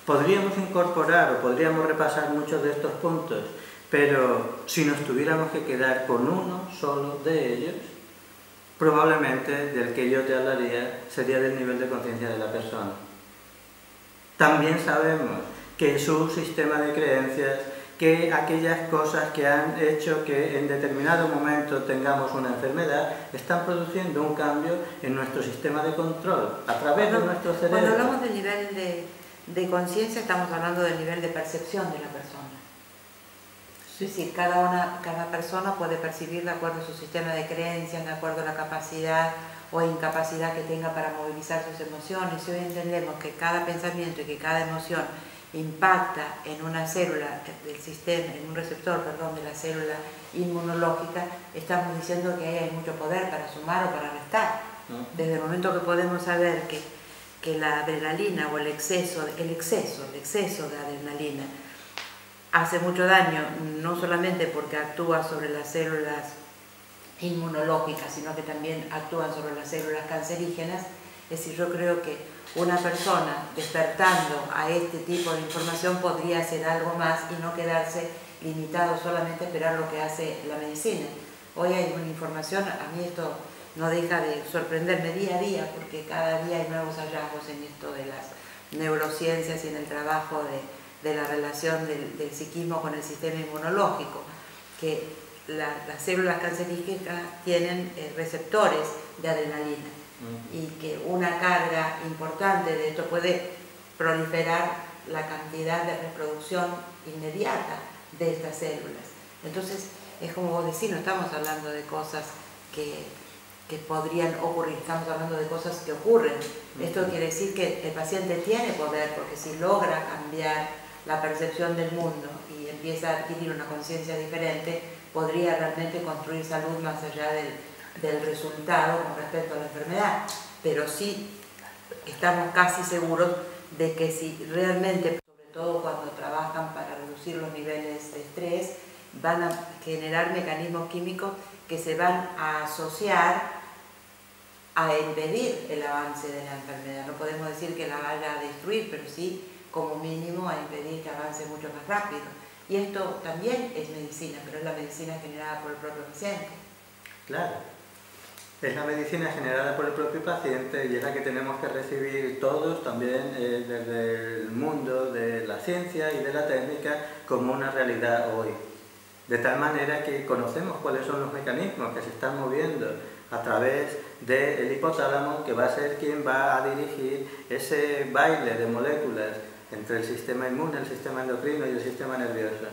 [SPEAKER 4] Podríamos incorporar o podríamos repasar muchos de estos puntos, pero si nos tuviéramos que quedar con uno solo de ellos, probablemente del que yo te hablaría sería del nivel de conciencia de la persona. También sabemos que su sistema de creencias, que aquellas cosas que han hecho que en determinado momento tengamos una enfermedad, están produciendo un cambio en nuestro sistema de control, a través de nuestro cerebro.
[SPEAKER 3] Cuando hablamos del nivel de conciencia, estamos hablando del nivel de percepción de la persona. Sí. Es decir, cada persona puede percibir de acuerdo a su sistema de creencias, de acuerdo a la capacidad o incapacidad que tenga para movilizar sus emociones. Si hoy entendemos que cada pensamiento y que cada emoción impacta en una célula del sistema, en un receptor, perdón, de la célula inmunológica, estamos diciendo que ahí hay mucho poder para sumar o para restar. Desde el momento que podemos saber que la adrenalina o el exceso de adrenalina hace mucho daño, no solamente porque actúa sobre las células inmunológicas, sino que también actúan sobre las células cancerígenas. Es decir, yo creo que una persona despertando a este tipo de información podría hacer algo más y no quedarse limitado solamente a esperar lo que hace la medicina. Hoy hay una información, a mí esto no deja de sorprenderme día a día, porque cada día hay nuevos hallazgos en esto de las neurociencias y en el trabajo de la relación del psiquismo con el sistema inmunológico, que las células cancerígenas tienen receptores de adrenalina y que una carga importante de esto puede proliferar la cantidad de reproducción inmediata de estas células. Entonces, es como vos decís, no estamos hablando de cosas que podrían ocurrir, estamos hablando de cosas que ocurren. Esto quiere decir que el paciente tiene poder, porque si logra cambiar la percepción del mundo y empieza a adquirir una conciencia diferente, podría realmente construir salud más allá del resultado con respecto a la enfermedad. Pero sí estamos casi seguros de que si realmente, sobre todo cuando trabajan para reducir los niveles de estrés, van a generar mecanismos químicos que se van a asociar a impedir el avance de la enfermedad. No podemos decir que la vaya a destruir, pero sí, como mínimo, a impedir que avance mucho más rápido. Y esto también es medicina, pero es la medicina generada por el propio paciente.
[SPEAKER 4] Claro. Es la medicina generada por el propio paciente y es la que tenemos que recibir todos también desde el mundo de la ciencia y de la técnica como una realidad hoy. De tal manera que conocemos cuáles son los mecanismos que se están moviendo a través del hipotálamo, que va a ser quien va a dirigir ese baile de moléculas entre el sistema inmune, el sistema endocrino y el sistema nervioso.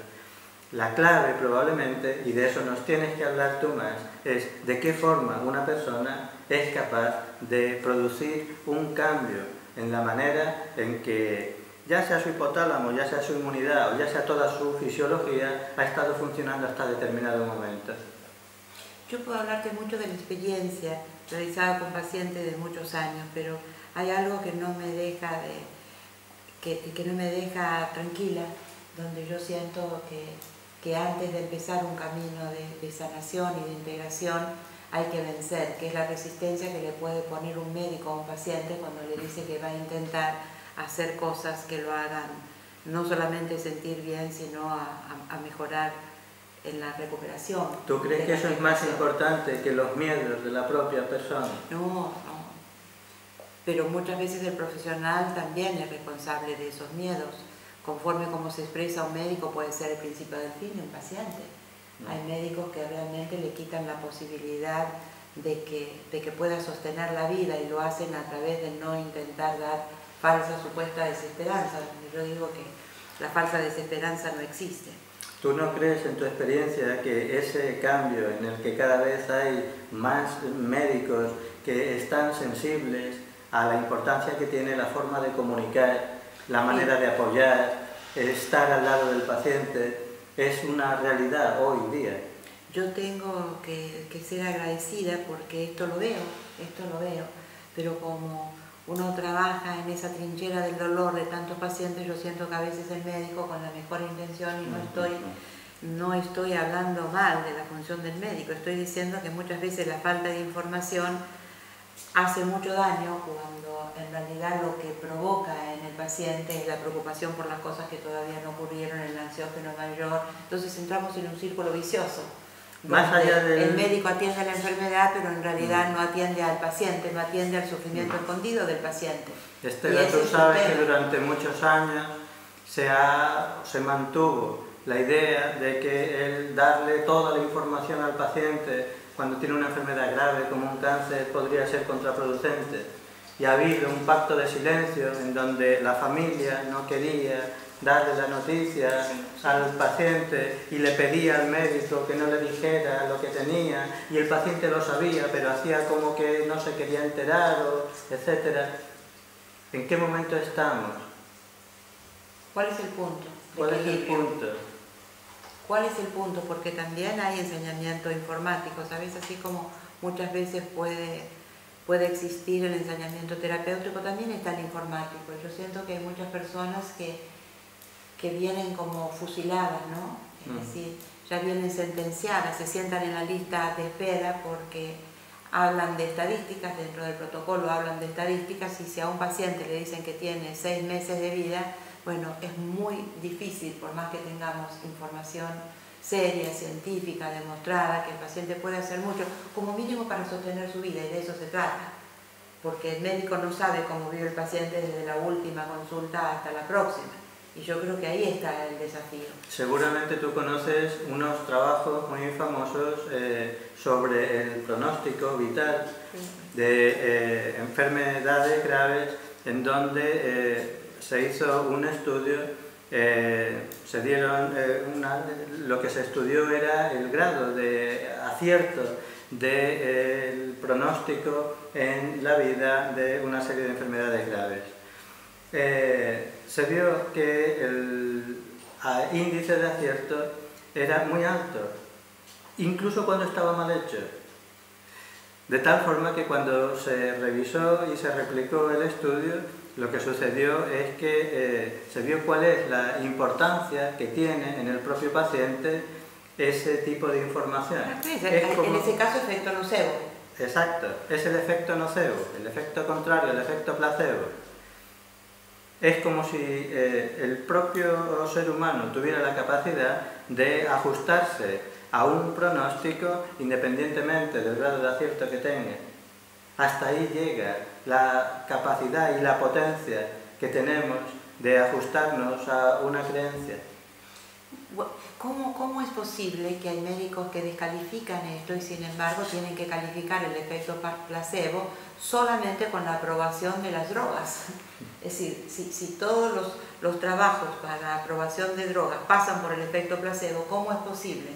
[SPEAKER 4] La clave probablemente, y de eso nos tienes que hablar tú más, es de qué forma una persona es capaz de producir un cambio en la manera en que ya sea su hipotálamo, ya sea su inmunidad o ya sea toda su fisiología ha estado funcionando hasta determinado momento.
[SPEAKER 3] Yo puedo hablarte mucho de la experiencia realizada con pacientes de muchos años, pero hay algo que no me deja que no me deja tranquila, donde yo siento que antes de empezar un camino de sanación y de integración hay que vencer, que es la resistencia que le puede poner un médico a un paciente cuando le dice que va a intentar hacer cosas que lo hagan no solamente sentir bien, sino a mejorar en la recuperación.
[SPEAKER 4] ¿Tú crees que eso es más importante que los miedos de la propia persona?
[SPEAKER 3] No. Pero muchas veces el profesional también es responsable de esos miedos. Conforme como se expresa un médico puede ser el principio del fin de un paciente. Hay médicos que realmente le quitan la posibilidad de que pueda sostener la vida y lo hacen a través de no intentar dar falsa supuesta desesperanza. Yo digo que la falsa desesperanza no existe.
[SPEAKER 4] ¿Tú no crees en tu experiencia que ese cambio en el que cada vez hay más médicos que están sensibles a la importancia que tiene la forma de comunicar, la manera de apoyar, estar al lado del paciente, es una realidad hoy día?
[SPEAKER 3] Yo tengo que ser agradecida porque esto lo veo, pero como uno trabaja en esa trinchera del dolor de tantos pacientes, yo siento que a veces el médico con la mejor intención, y no estoy hablando mal de la función del médico, estoy diciendo que muchas veces la falta de información hace mucho daño cuando en realidad lo que provoca en el paciente es la preocupación por las cosas que todavía no ocurrieron, el ansiógeno mayor. Entonces entramos en un círculo vicioso.
[SPEAKER 4] Más allá
[SPEAKER 3] el médico atiende a la enfermedad, pero en realidad no atiende al paciente, no atiende al sufrimiento escondido del paciente.
[SPEAKER 4] Estela, tú sabes que durante muchos años se mantuvo la idea de que el darle toda la información al paciente cuando tiene una enfermedad grave como un cáncer podría ser contraproducente. Y ha habido un pacto de silencio en donde la familia no quería darle la noticia al paciente y le pedía al médico que no le dijera lo que tenía, y el paciente lo sabía pero hacía como que no se quería enterar, etc. ¿En qué momento estamos?
[SPEAKER 3] ¿Cuál es el punto?
[SPEAKER 4] ¿Cuál es el punto?
[SPEAKER 3] ¿Cuál es el punto? Porque también hay ensañamiento informático, ¿sabes? Así como muchas veces puede existir el ensañamiento terapéutico, también está el informático. Yo siento que hay muchas personas que vienen como fusiladas, ¿no? Es decir, ya vienen sentenciadas, se sientan en la lista de espera porque hablan de estadísticas, dentro del protocolo hablan de estadísticas, y si a un paciente le dicen que tiene 6 meses de vida, bueno, es muy difícil, por más que tengamos información seria, científica, demostrada, que el paciente puede hacer mucho, como mínimo para sostener su vida, y de eso se trata. porque el médico no sabe cómo vive el paciente desde la última consulta hasta la próxima. Y yo creo que ahí está el desafío.
[SPEAKER 4] Seguramente tú conoces unos trabajos muy famosos sobre el pronóstico vital de enfermedades graves, en donde se hizo un estudio, se dieron lo que se estudió era el grado de acierto del pronóstico en la vida de una serie de enfermedades graves. Se vio que el índice de acierto era muy alto, incluso cuando estaba mal hecho. De tal forma que cuando se revisó y se replicó el estudio, lo que sucedió es que se vio cuál es la importancia que tiene en el propio paciente ese tipo de información.
[SPEAKER 3] En ese caso, efecto nocebo.
[SPEAKER 4] Exacto, es el efecto nocebo, el efecto contrario, el efecto placebo. Es como si el propio ser humano tuviera la capacidad de ajustarse a un pronóstico independientemente del grado de acierto que tenga. Hasta ahí llega la capacidad y la potencia que tenemos de ajustarnos a una creencia.
[SPEAKER 3] ¿Cómo es posible que hay médicos que descalifican esto y sin embargo tienen que calificar el efecto placebo solamente con la aprobación de las drogas? Es decir, si todos los trabajos para aprobación de drogas pasan por el efecto placebo, ¿cómo es posible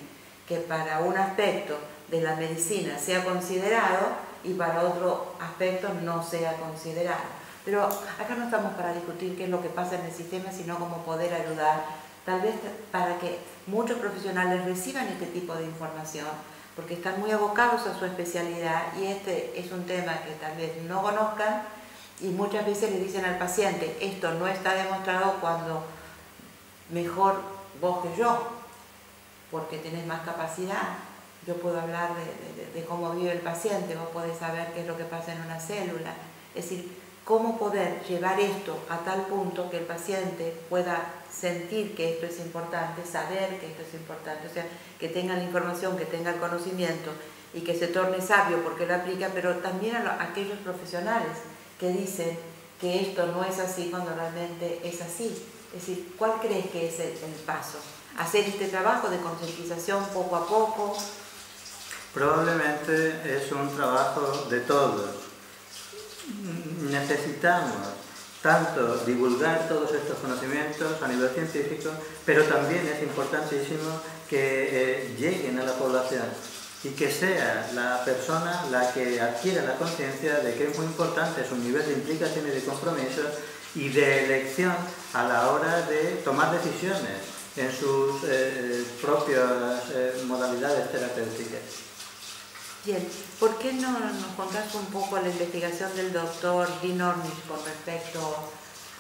[SPEAKER 3] que para un aspecto de la medicina sea considerado y para otro aspecto no sea considerado? Pero acá no estamos para discutir qué es lo que pasa en el sistema, sino cómo poder ayudar, tal vez para que muchos profesionales reciban este tipo de información, porque están muy abocados a su especialidad y este es un tema que tal vez no conozcan y muchas veces le dicen al paciente, esto no está demostrado, cuando mejor vos que yo, porque tenés más capacidad. Yo puedo hablar de cómo vive el paciente, vos podés saber qué es lo que pasa en una célula. Es decir, cómo poder llevar esto a tal punto que el paciente pueda sentir que esto es importante, saber que esto es importante, o sea, que tenga la información, que tenga el conocimiento y que se torne sabio porque lo aplica, pero también a aquellos profesionales que dicen que esto no es así cuando realmente es así. Es decir, ¿cuál crees que es el paso? ¿Hacer este trabajo de concientización poco a poco?
[SPEAKER 4] Probablemente es un trabajo de todos. Necesitamos tanto divulgar todos estos conocimientos a nivel científico, pero también es importantísimo que lleguen a la población y que sea la persona la que adquiera la conciencia de que es muy importante su nivel de implicación y de compromiso y de elección a la hora de tomar decisiones en sus propias modalidades terapéuticas.
[SPEAKER 3] Bien, ¿por qué no nos contás un poco la investigación del doctor Dean Ornish con respecto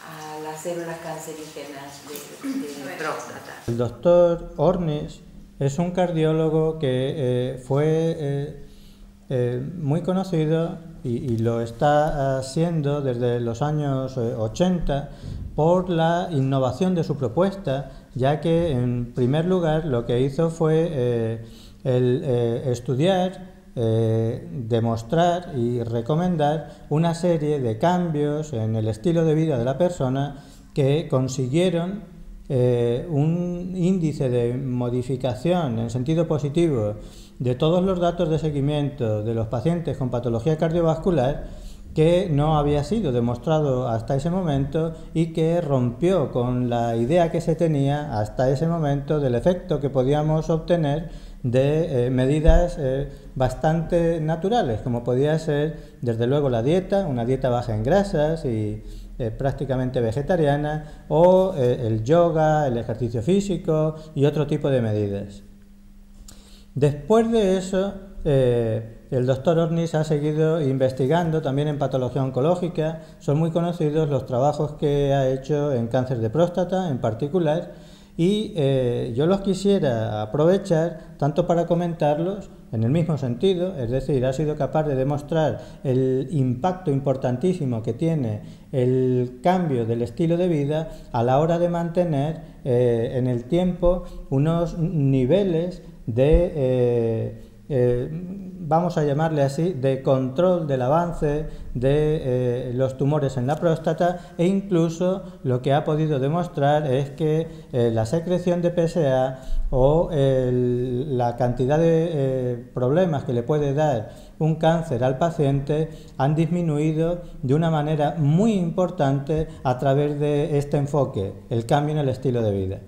[SPEAKER 3] a las células cancerígenas de próstata?
[SPEAKER 5] El doctor Ornish es un cardiólogo que fue muy conocido y lo está siendo desde los años 80 por la innovación de su propuesta, ya que en primer lugar lo que hizo fue estudiar, demostrar y recomendar una serie de cambios en el estilo de vida de la persona que consiguieron un índice de modificación en sentido positivo de todos los datos de seguimiento de los pacientes con patología cardiovascular que no había sido demostrado hasta ese momento y que rompió con la idea que se tenía hasta ese momento del efecto que podíamos obtener de medidas bastante naturales, como podía ser desde luego la dieta, una dieta baja en grasas y prácticamente vegetariana, o el yoga, el ejercicio físico y otro tipo de medidas. Después de eso, el doctor Ornish ha seguido investigando también en patología oncológica. Son muy conocidos los trabajos que ha hecho en cáncer de próstata en particular, y yo los quisiera aprovechar tanto para comentarlos en el mismo sentido, es decir, ha sido capaz de demostrar el impacto importantísimo que tiene el cambio del estilo de vida a la hora de mantener en el tiempo unos niveles de vamos a llamarle así, de control del avance de los tumores en la próstata, e incluso lo que ha podido demostrar es que la secreción de PSA o la cantidad de problemas que le puede dar un cáncer al paciente han disminuido de una manera muy importante a través de este enfoque, el cambio en el estilo de vida.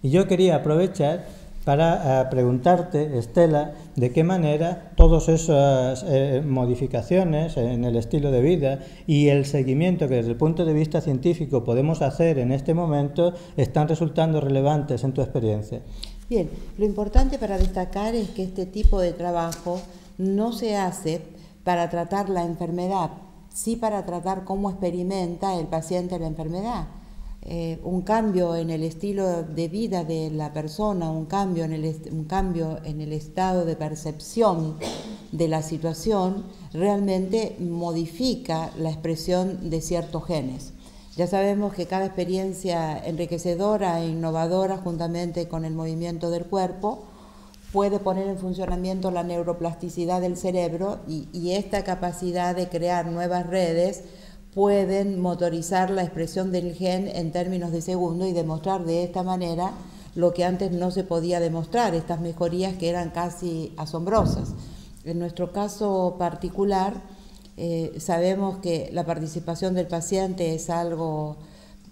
[SPEAKER 5] Y yo quería aprovechar para preguntarte, Estela, de qué manera todas esas modificaciones en el estilo de vida y el seguimiento que desde el punto de vista científico podemos hacer en este momento están resultando relevantes en tu experiencia.
[SPEAKER 6] Bien, lo importante para destacar es que este tipo de trabajo no se hace para tratar la enfermedad, sí para tratar cómo experimenta el paciente la enfermedad. Un cambio en el estilo de vida de la persona, un cambio en el estado de percepción de la situación, realmente modifica la expresión de ciertos genes. Ya sabemos que cada experiencia enriquecedora e innovadora, juntamente con el movimiento del cuerpo, puede poner en funcionamiento la neuroplasticidad del cerebro y esta capacidad de crear nuevas redes pueden motorizar la expresión del gen en términos de segundo y demostrar de esta manera lo que antes no se podía demostrar, estas mejorías que eran casi asombrosas. En nuestro caso particular, sabemos que la participación del paciente es algo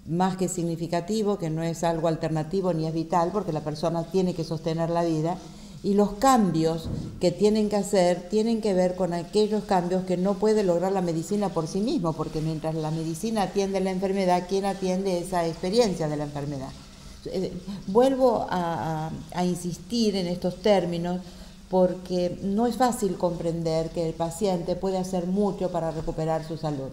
[SPEAKER 6] más que significativo, que no es algo alternativo ni es vital, porque la persona tiene que sostener la vida, y los cambios que tienen que hacer tienen que ver con aquellos cambios que no puede lograr la medicina por sí mismo, porque mientras la medicina atiende la enfermedad, ¿quién atiende esa experiencia de la enfermedad? Vuelvo a insistir en estos términos porque no es fácil comprender que el paciente puede hacer mucho para recuperar su salud.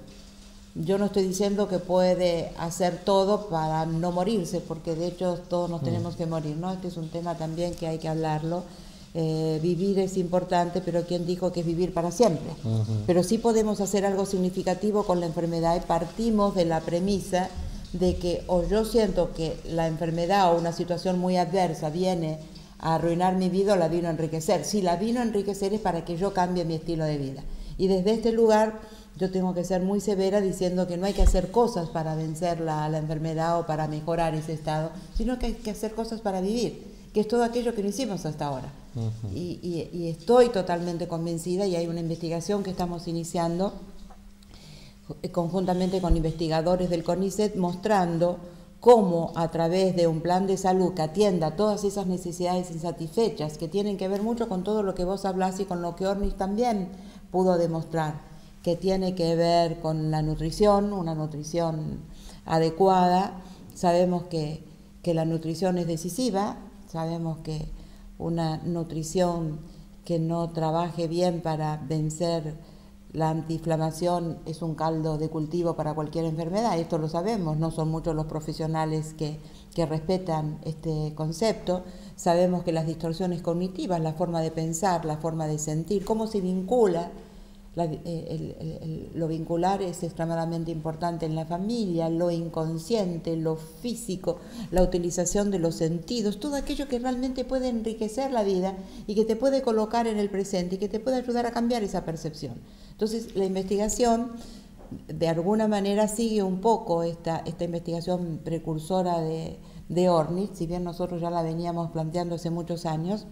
[SPEAKER 6] Yo no estoy diciendo que puede hacer todo para no morirse, porque de hecho todos nos tenemos que morir, ¿no? Este es un tema también que hay que hablarlo. Vivir es importante, pero ¿quién dijo que es vivir para siempre? Pero sí podemos hacer algo significativo con la enfermedad y partimos de la premisa de que o yo siento que la enfermedad o una situación muy adversa viene a arruinar mi vida o la vino a enriquecer. Si la vino a enriquecer es para que yo cambie mi estilo de vida. Y desde este lugar yo tengo que ser muy severa diciendo que no hay que hacer cosas para vencer la enfermedad o para mejorar ese estado, sino que hay que hacer cosas para vivir, que es todo aquello que no hicimos hasta ahora. Y estoy totalmente convencida, y hay una investigación que estamos iniciando conjuntamente con investigadores del CONICET, mostrando cómo a través de un plan de salud que atienda todas esas necesidades insatisfechas, que tienen que ver mucho con todo lo que vos hablás y con lo que Ornish también pudo demostrar, que tiene que ver con la nutrición, una nutrición adecuada. Sabemos que la nutrición es decisiva, sabemos que una nutrición que no trabaje bien para vencer la antiinflamación es un caldo de cultivo para cualquier enfermedad, esto lo sabemos, no son muchos los profesionales que respetan este concepto. Sabemos que las distorsiones cognitivas, la forma de pensar, la forma de sentir, cómo se vincula, lo vincular es extremadamente importante en la familia, lo inconsciente, lo físico, la utilización de los sentidos, todo aquello que realmente puede enriquecer la vida y que te puede colocar en el presente y que te puede ayudar a cambiar esa percepción. Entonces, la investigación de alguna manera sigue un poco esta investigación precursora de Ornish, si bien nosotros ya la veníamos planteando hace muchos años,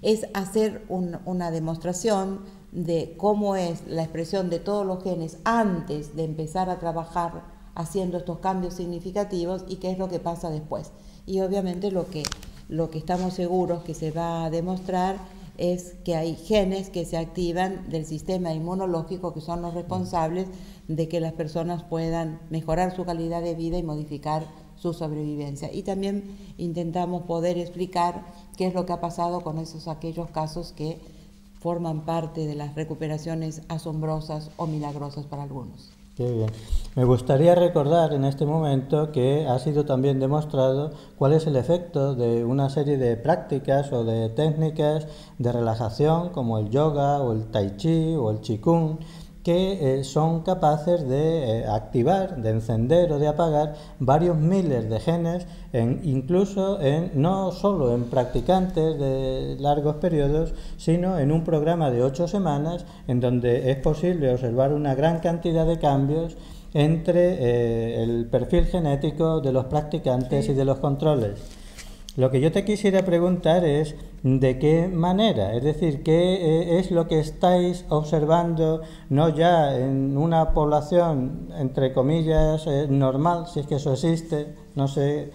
[SPEAKER 6] es hacer una demostración de cómo es la expresión de todos los genes antes de empezar a trabajar haciendo estos cambios significativos y qué es lo que pasa después. Y obviamente lo que estamos seguros que se va a demostrar es que hay genes que se activan del sistema inmunológico que son los responsables de que las personas puedan mejorar su calidad de vida y modificar su sobrevivencia. Y también intentamos poder explicar qué es lo que ha pasado con aquellos casos que forman parte de las recuperaciones asombrosas o milagrosas para algunos.
[SPEAKER 5] Qué bien. Me gustaría recordar en este momento que ha sido también demostrado cuál es el efecto de una serie de prácticas o de técnicas de relajación como el yoga o el tai chi o el qigong, que son capaces de activar, de encender o de apagar varios miles de genes, incluso no solo en practicantes de largos periodos, sino en un programa de 8 semanas en donde es posible observar una gran cantidad de cambios entre el perfil genético de los practicantes y de los controles. Lo que yo te quisiera preguntar es de qué manera, es decir, qué es lo que estáis observando, no ya en una población, entre comillas, normal, si es que eso existe, no sé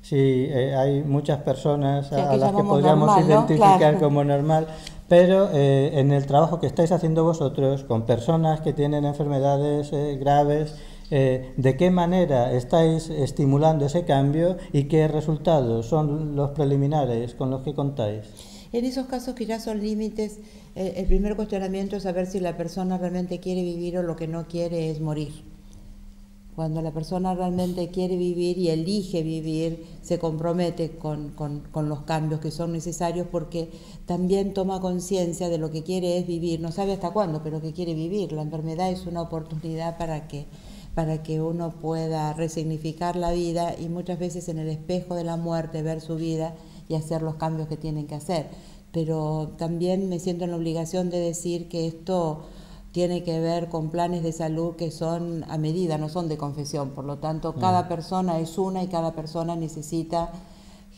[SPEAKER 5] si hay muchas personas a las que podríamos normal, identificar, ¿no? Claro, como normal, pero en el trabajo que estáis haciendo vosotros con personas que tienen enfermedades graves, ¿de qué manera estáis estimulando ese cambio y qué resultados son los preliminares con los que contáis?
[SPEAKER 6] En esos casos que ya son límites, el primer cuestionamiento es saber si la persona realmente quiere vivir o lo que no quiere es morir. Cuando la persona realmente quiere vivir y elige vivir, se compromete con los cambios que son necesarios, porque también toma conciencia de lo que quiere es vivir, no sabe hasta cuándo, pero que quiere vivir. La enfermedad es una oportunidad para que uno pueda resignificar la vida y muchas veces en el espejo de la muerte ver su vida y hacer los cambios que tienen que hacer. Pero también me siento en la obligación de decir que esto tiene que ver con planes de salud que son a medida, no son de confesión. Por lo tanto, cada persona es una y cada persona necesita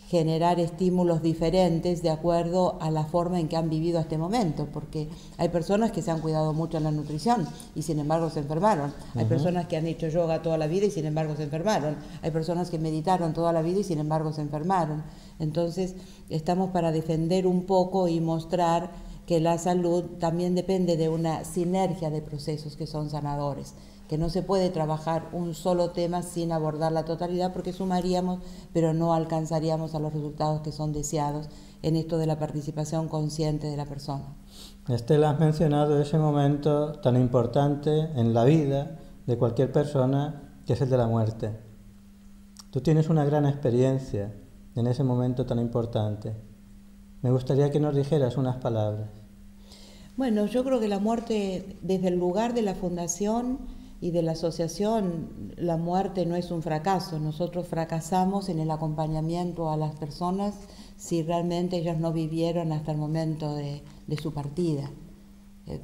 [SPEAKER 6] generar estímulos diferentes de acuerdo a la forma en que han vivido hasta este momento, porque hay personas que se han cuidado mucho en la nutrición y sin embargo se enfermaron. Hay personas que han hecho yoga toda la vida y sin embargo se enfermaron. Hay personas que meditaron toda la vida y sin embargo se enfermaron. Entonces, estamos para defender un poco y mostrar que la salud también depende de una sinergia de procesos que son sanadores, que no se puede trabajar un solo tema sin abordar la totalidad, porque sumaríamos, pero no alcanzaríamos a los resultados que son deseados en esto de la participación consciente de la persona.
[SPEAKER 5] Estela, has mencionado ese momento tan importante en la vida de cualquier persona, que es el de la muerte. Tú tienes una gran experiencia en ese momento tan importante. Me gustaría que nos dijeras unas palabras.
[SPEAKER 6] Bueno, yo creo que la muerte, desde el lugar de la fundación y de la asociación, la muerte no es un fracaso. Nosotros fracasamos en el acompañamiento a las personas si realmente ellas no vivieron hasta el momento de su partida,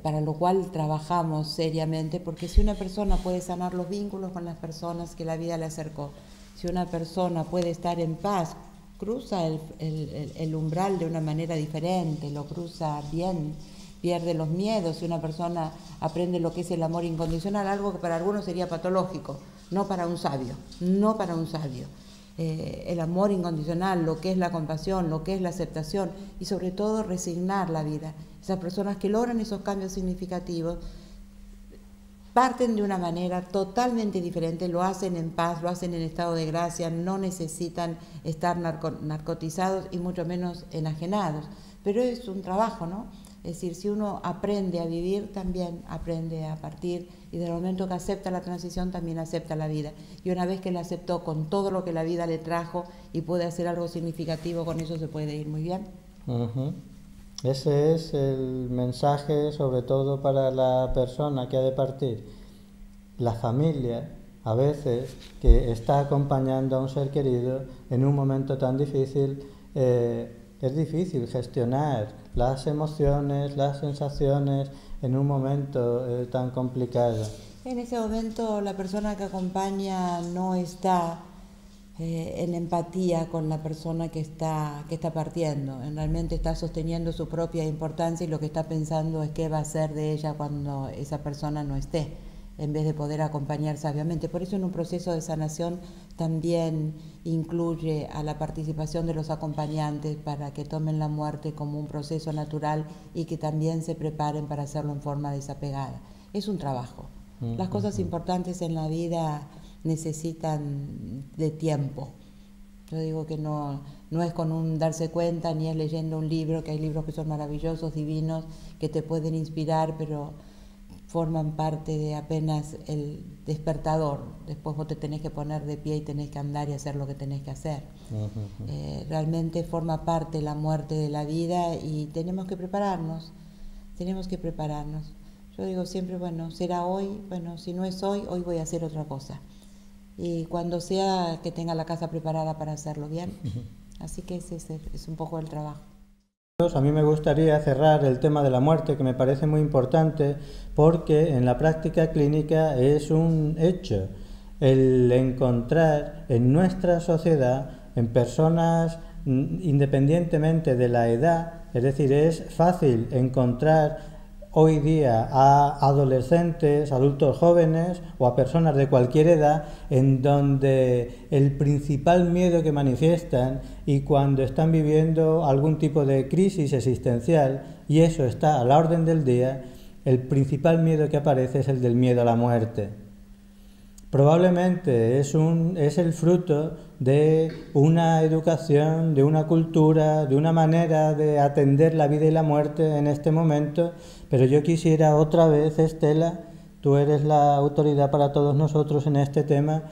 [SPEAKER 6] para lo cual trabajamos seriamente, porque si una persona puede sanar los vínculos con las personas que la vida le acercó, si una persona puede estar en paz, cruza el umbral de una manera diferente, lo cruza bien, pierde los miedos. Si una persona aprende lo que es el amor incondicional, algo que para algunos sería patológico, no para un sabio, no para un sabio. El amor incondicional, lo que es la compasión, lo que es la aceptación y sobre todo resignar la vida. Esas personas que logran esos cambios significativos parten de una manera totalmente diferente, lo hacen en paz, lo hacen en estado de gracia, no necesitan estar narcotizados y mucho menos enajenados. Pero es un trabajo, ¿no? Es decir, si uno aprende a vivir, también aprende a partir, y del momento que acepta la transición, también acepta la vida. Y una vez que la aceptó con todo lo que la vida le trajo y puede hacer algo significativo, con eso se puede ir muy bien.
[SPEAKER 5] Ese es el mensaje, sobre todo para la persona que ha de partir. La familia, a veces, que está acompañando a un ser querido en un momento tan difícil, es difícil gestionar las emociones, las sensaciones en un momento tan complicado.
[SPEAKER 6] En ese momento la persona que acompaña no está en empatía con la persona que está partiendo. Realmente está sosteniendo su propia importancia y lo que está pensando es qué va a hacer de ella cuando esa persona no esté, en vez de poder acompañar sabiamente. Por eso en un proceso de sanación también incluye a la participación de los acompañantes para que tomen la muerte como un proceso natural y que también se preparen para hacerlo en forma desapegada. Es un trabajo. Las cosas importantes en la vida necesitan de tiempo. Yo digo que no es con un darse cuenta, ni es leyendo un libro, que hay libros que son maravillosos, divinos, que te pueden inspirar, pero forman parte de apenas el despertador. Después vos te tenés que poner de pie y tenés que andar y hacer lo que tenés que hacer. Realmente forma parte la muerte de la vida y tenemos que prepararnos. Yo digo siempre, bueno, será hoy, bueno, si no es hoy, hoy voy a hacer otra cosa. Y cuando sea, que tenga la casa preparada para hacerlo bien. Así que ese es un poco el trabajo.
[SPEAKER 5] A mí me gustaría cerrar el tema de la muerte, que me parece muy importante, porque en la práctica clínica es un hecho el encontrar en nuestra sociedad, en personas independientemente de la edad, es decir, es fácil encontrar hoy día a adolescentes, adultos jóvenes o a personas de cualquier edad en donde el principal miedo que manifiestan y cuando están viviendo algún tipo de crisis existencial, y eso está a la orden del día, el principal miedo que aparece es el del miedo a la muerte. Probablemente es el fruto de una educación, de una cultura, de una manera de atender la vida y la muerte en este momento, pero yo quisiera otra vez, Estela, tú eres la autoridad para todos nosotros en este tema,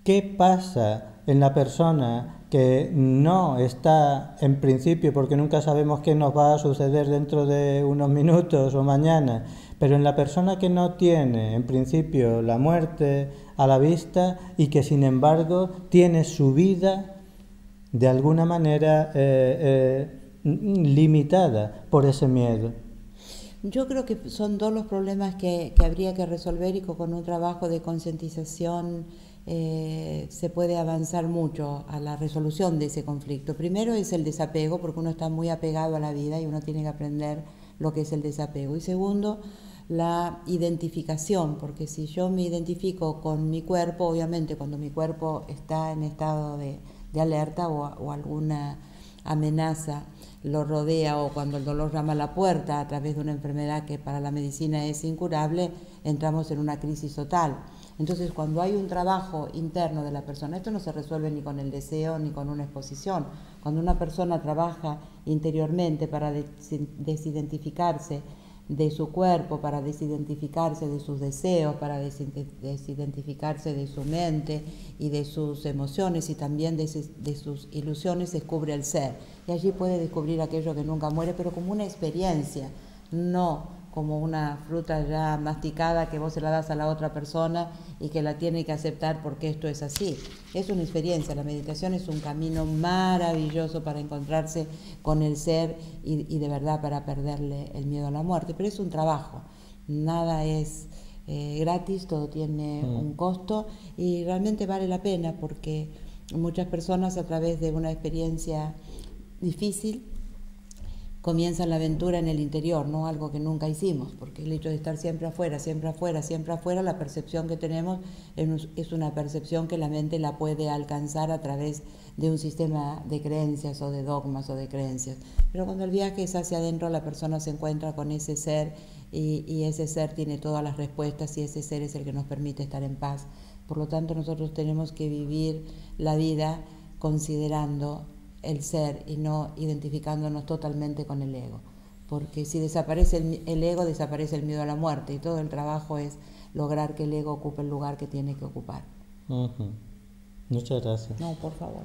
[SPEAKER 5] ¿qué pasa en la persona que no está en principio, porque nunca sabemos qué nos va a suceder dentro de unos minutos o mañana, pero en la persona que no tiene en principio la muerte a la vista y que sin embargo tiene su vida de alguna manera limitada por ese miedo?
[SPEAKER 6] Yo creo que son dos los problemas que habría que resolver y que con un trabajo de concientización se puede avanzar mucho a la resolución de ese conflicto. Primero es el desapego, porque uno está muy apegado a la vida y uno tiene que aprender lo que es el desapego. Y segundo, la identificación, porque si yo me identifico con mi cuerpo, obviamente cuando mi cuerpo está en estado de alerta o alguna amenaza lo rodea, o cuando el dolor llama a la puerta a través de una enfermedad que para la medicina es incurable, entramos en una crisis total. Entonces, cuando hay un trabajo interno de la persona, esto no se resuelve ni con el deseo ni con una exposición. Cuando una persona trabaja interiormente para desidentificarse de su cuerpo, para desidentificarse de sus deseos, para desidentificarse de su mente y de sus emociones y también de sus ilusiones, descubre el ser. Y allí puede descubrir aquello que nunca muere, pero como una experiencia, no como una fruta ya masticada que vos se la das a la otra persona y que la tiene que aceptar porque esto es así. Es una experiencia, la meditación es un camino maravilloso para encontrarse con el ser y de verdad para perderle el miedo a la muerte, pero es un trabajo, nada es gratis, todo tiene un costo y realmente vale la pena porque muchas personas a través de una experiencia difícil comienzan la aventura en el interior, no algo que nunca hicimos, porque el hecho de estar siempre afuera, siempre afuera, siempre afuera, la percepción que tenemos es una percepción que la mente la puede alcanzar a través de un sistema de creencias o de dogmas o de creencias. Pero cuando el viaje es hacia adentro, la persona se encuentra con ese ser y ese ser tiene todas las respuestas y ese ser es el que nos permite estar en paz. Por lo tanto, nosotros tenemos que vivir la vida considerando el ser y no identificándonos totalmente con el ego, porque si desaparece el ego, desaparece el miedo a la muerte y todo el trabajo es lograr que el ego ocupe el lugar que tiene que ocupar.
[SPEAKER 5] Muchas gracias.
[SPEAKER 6] No, por favor.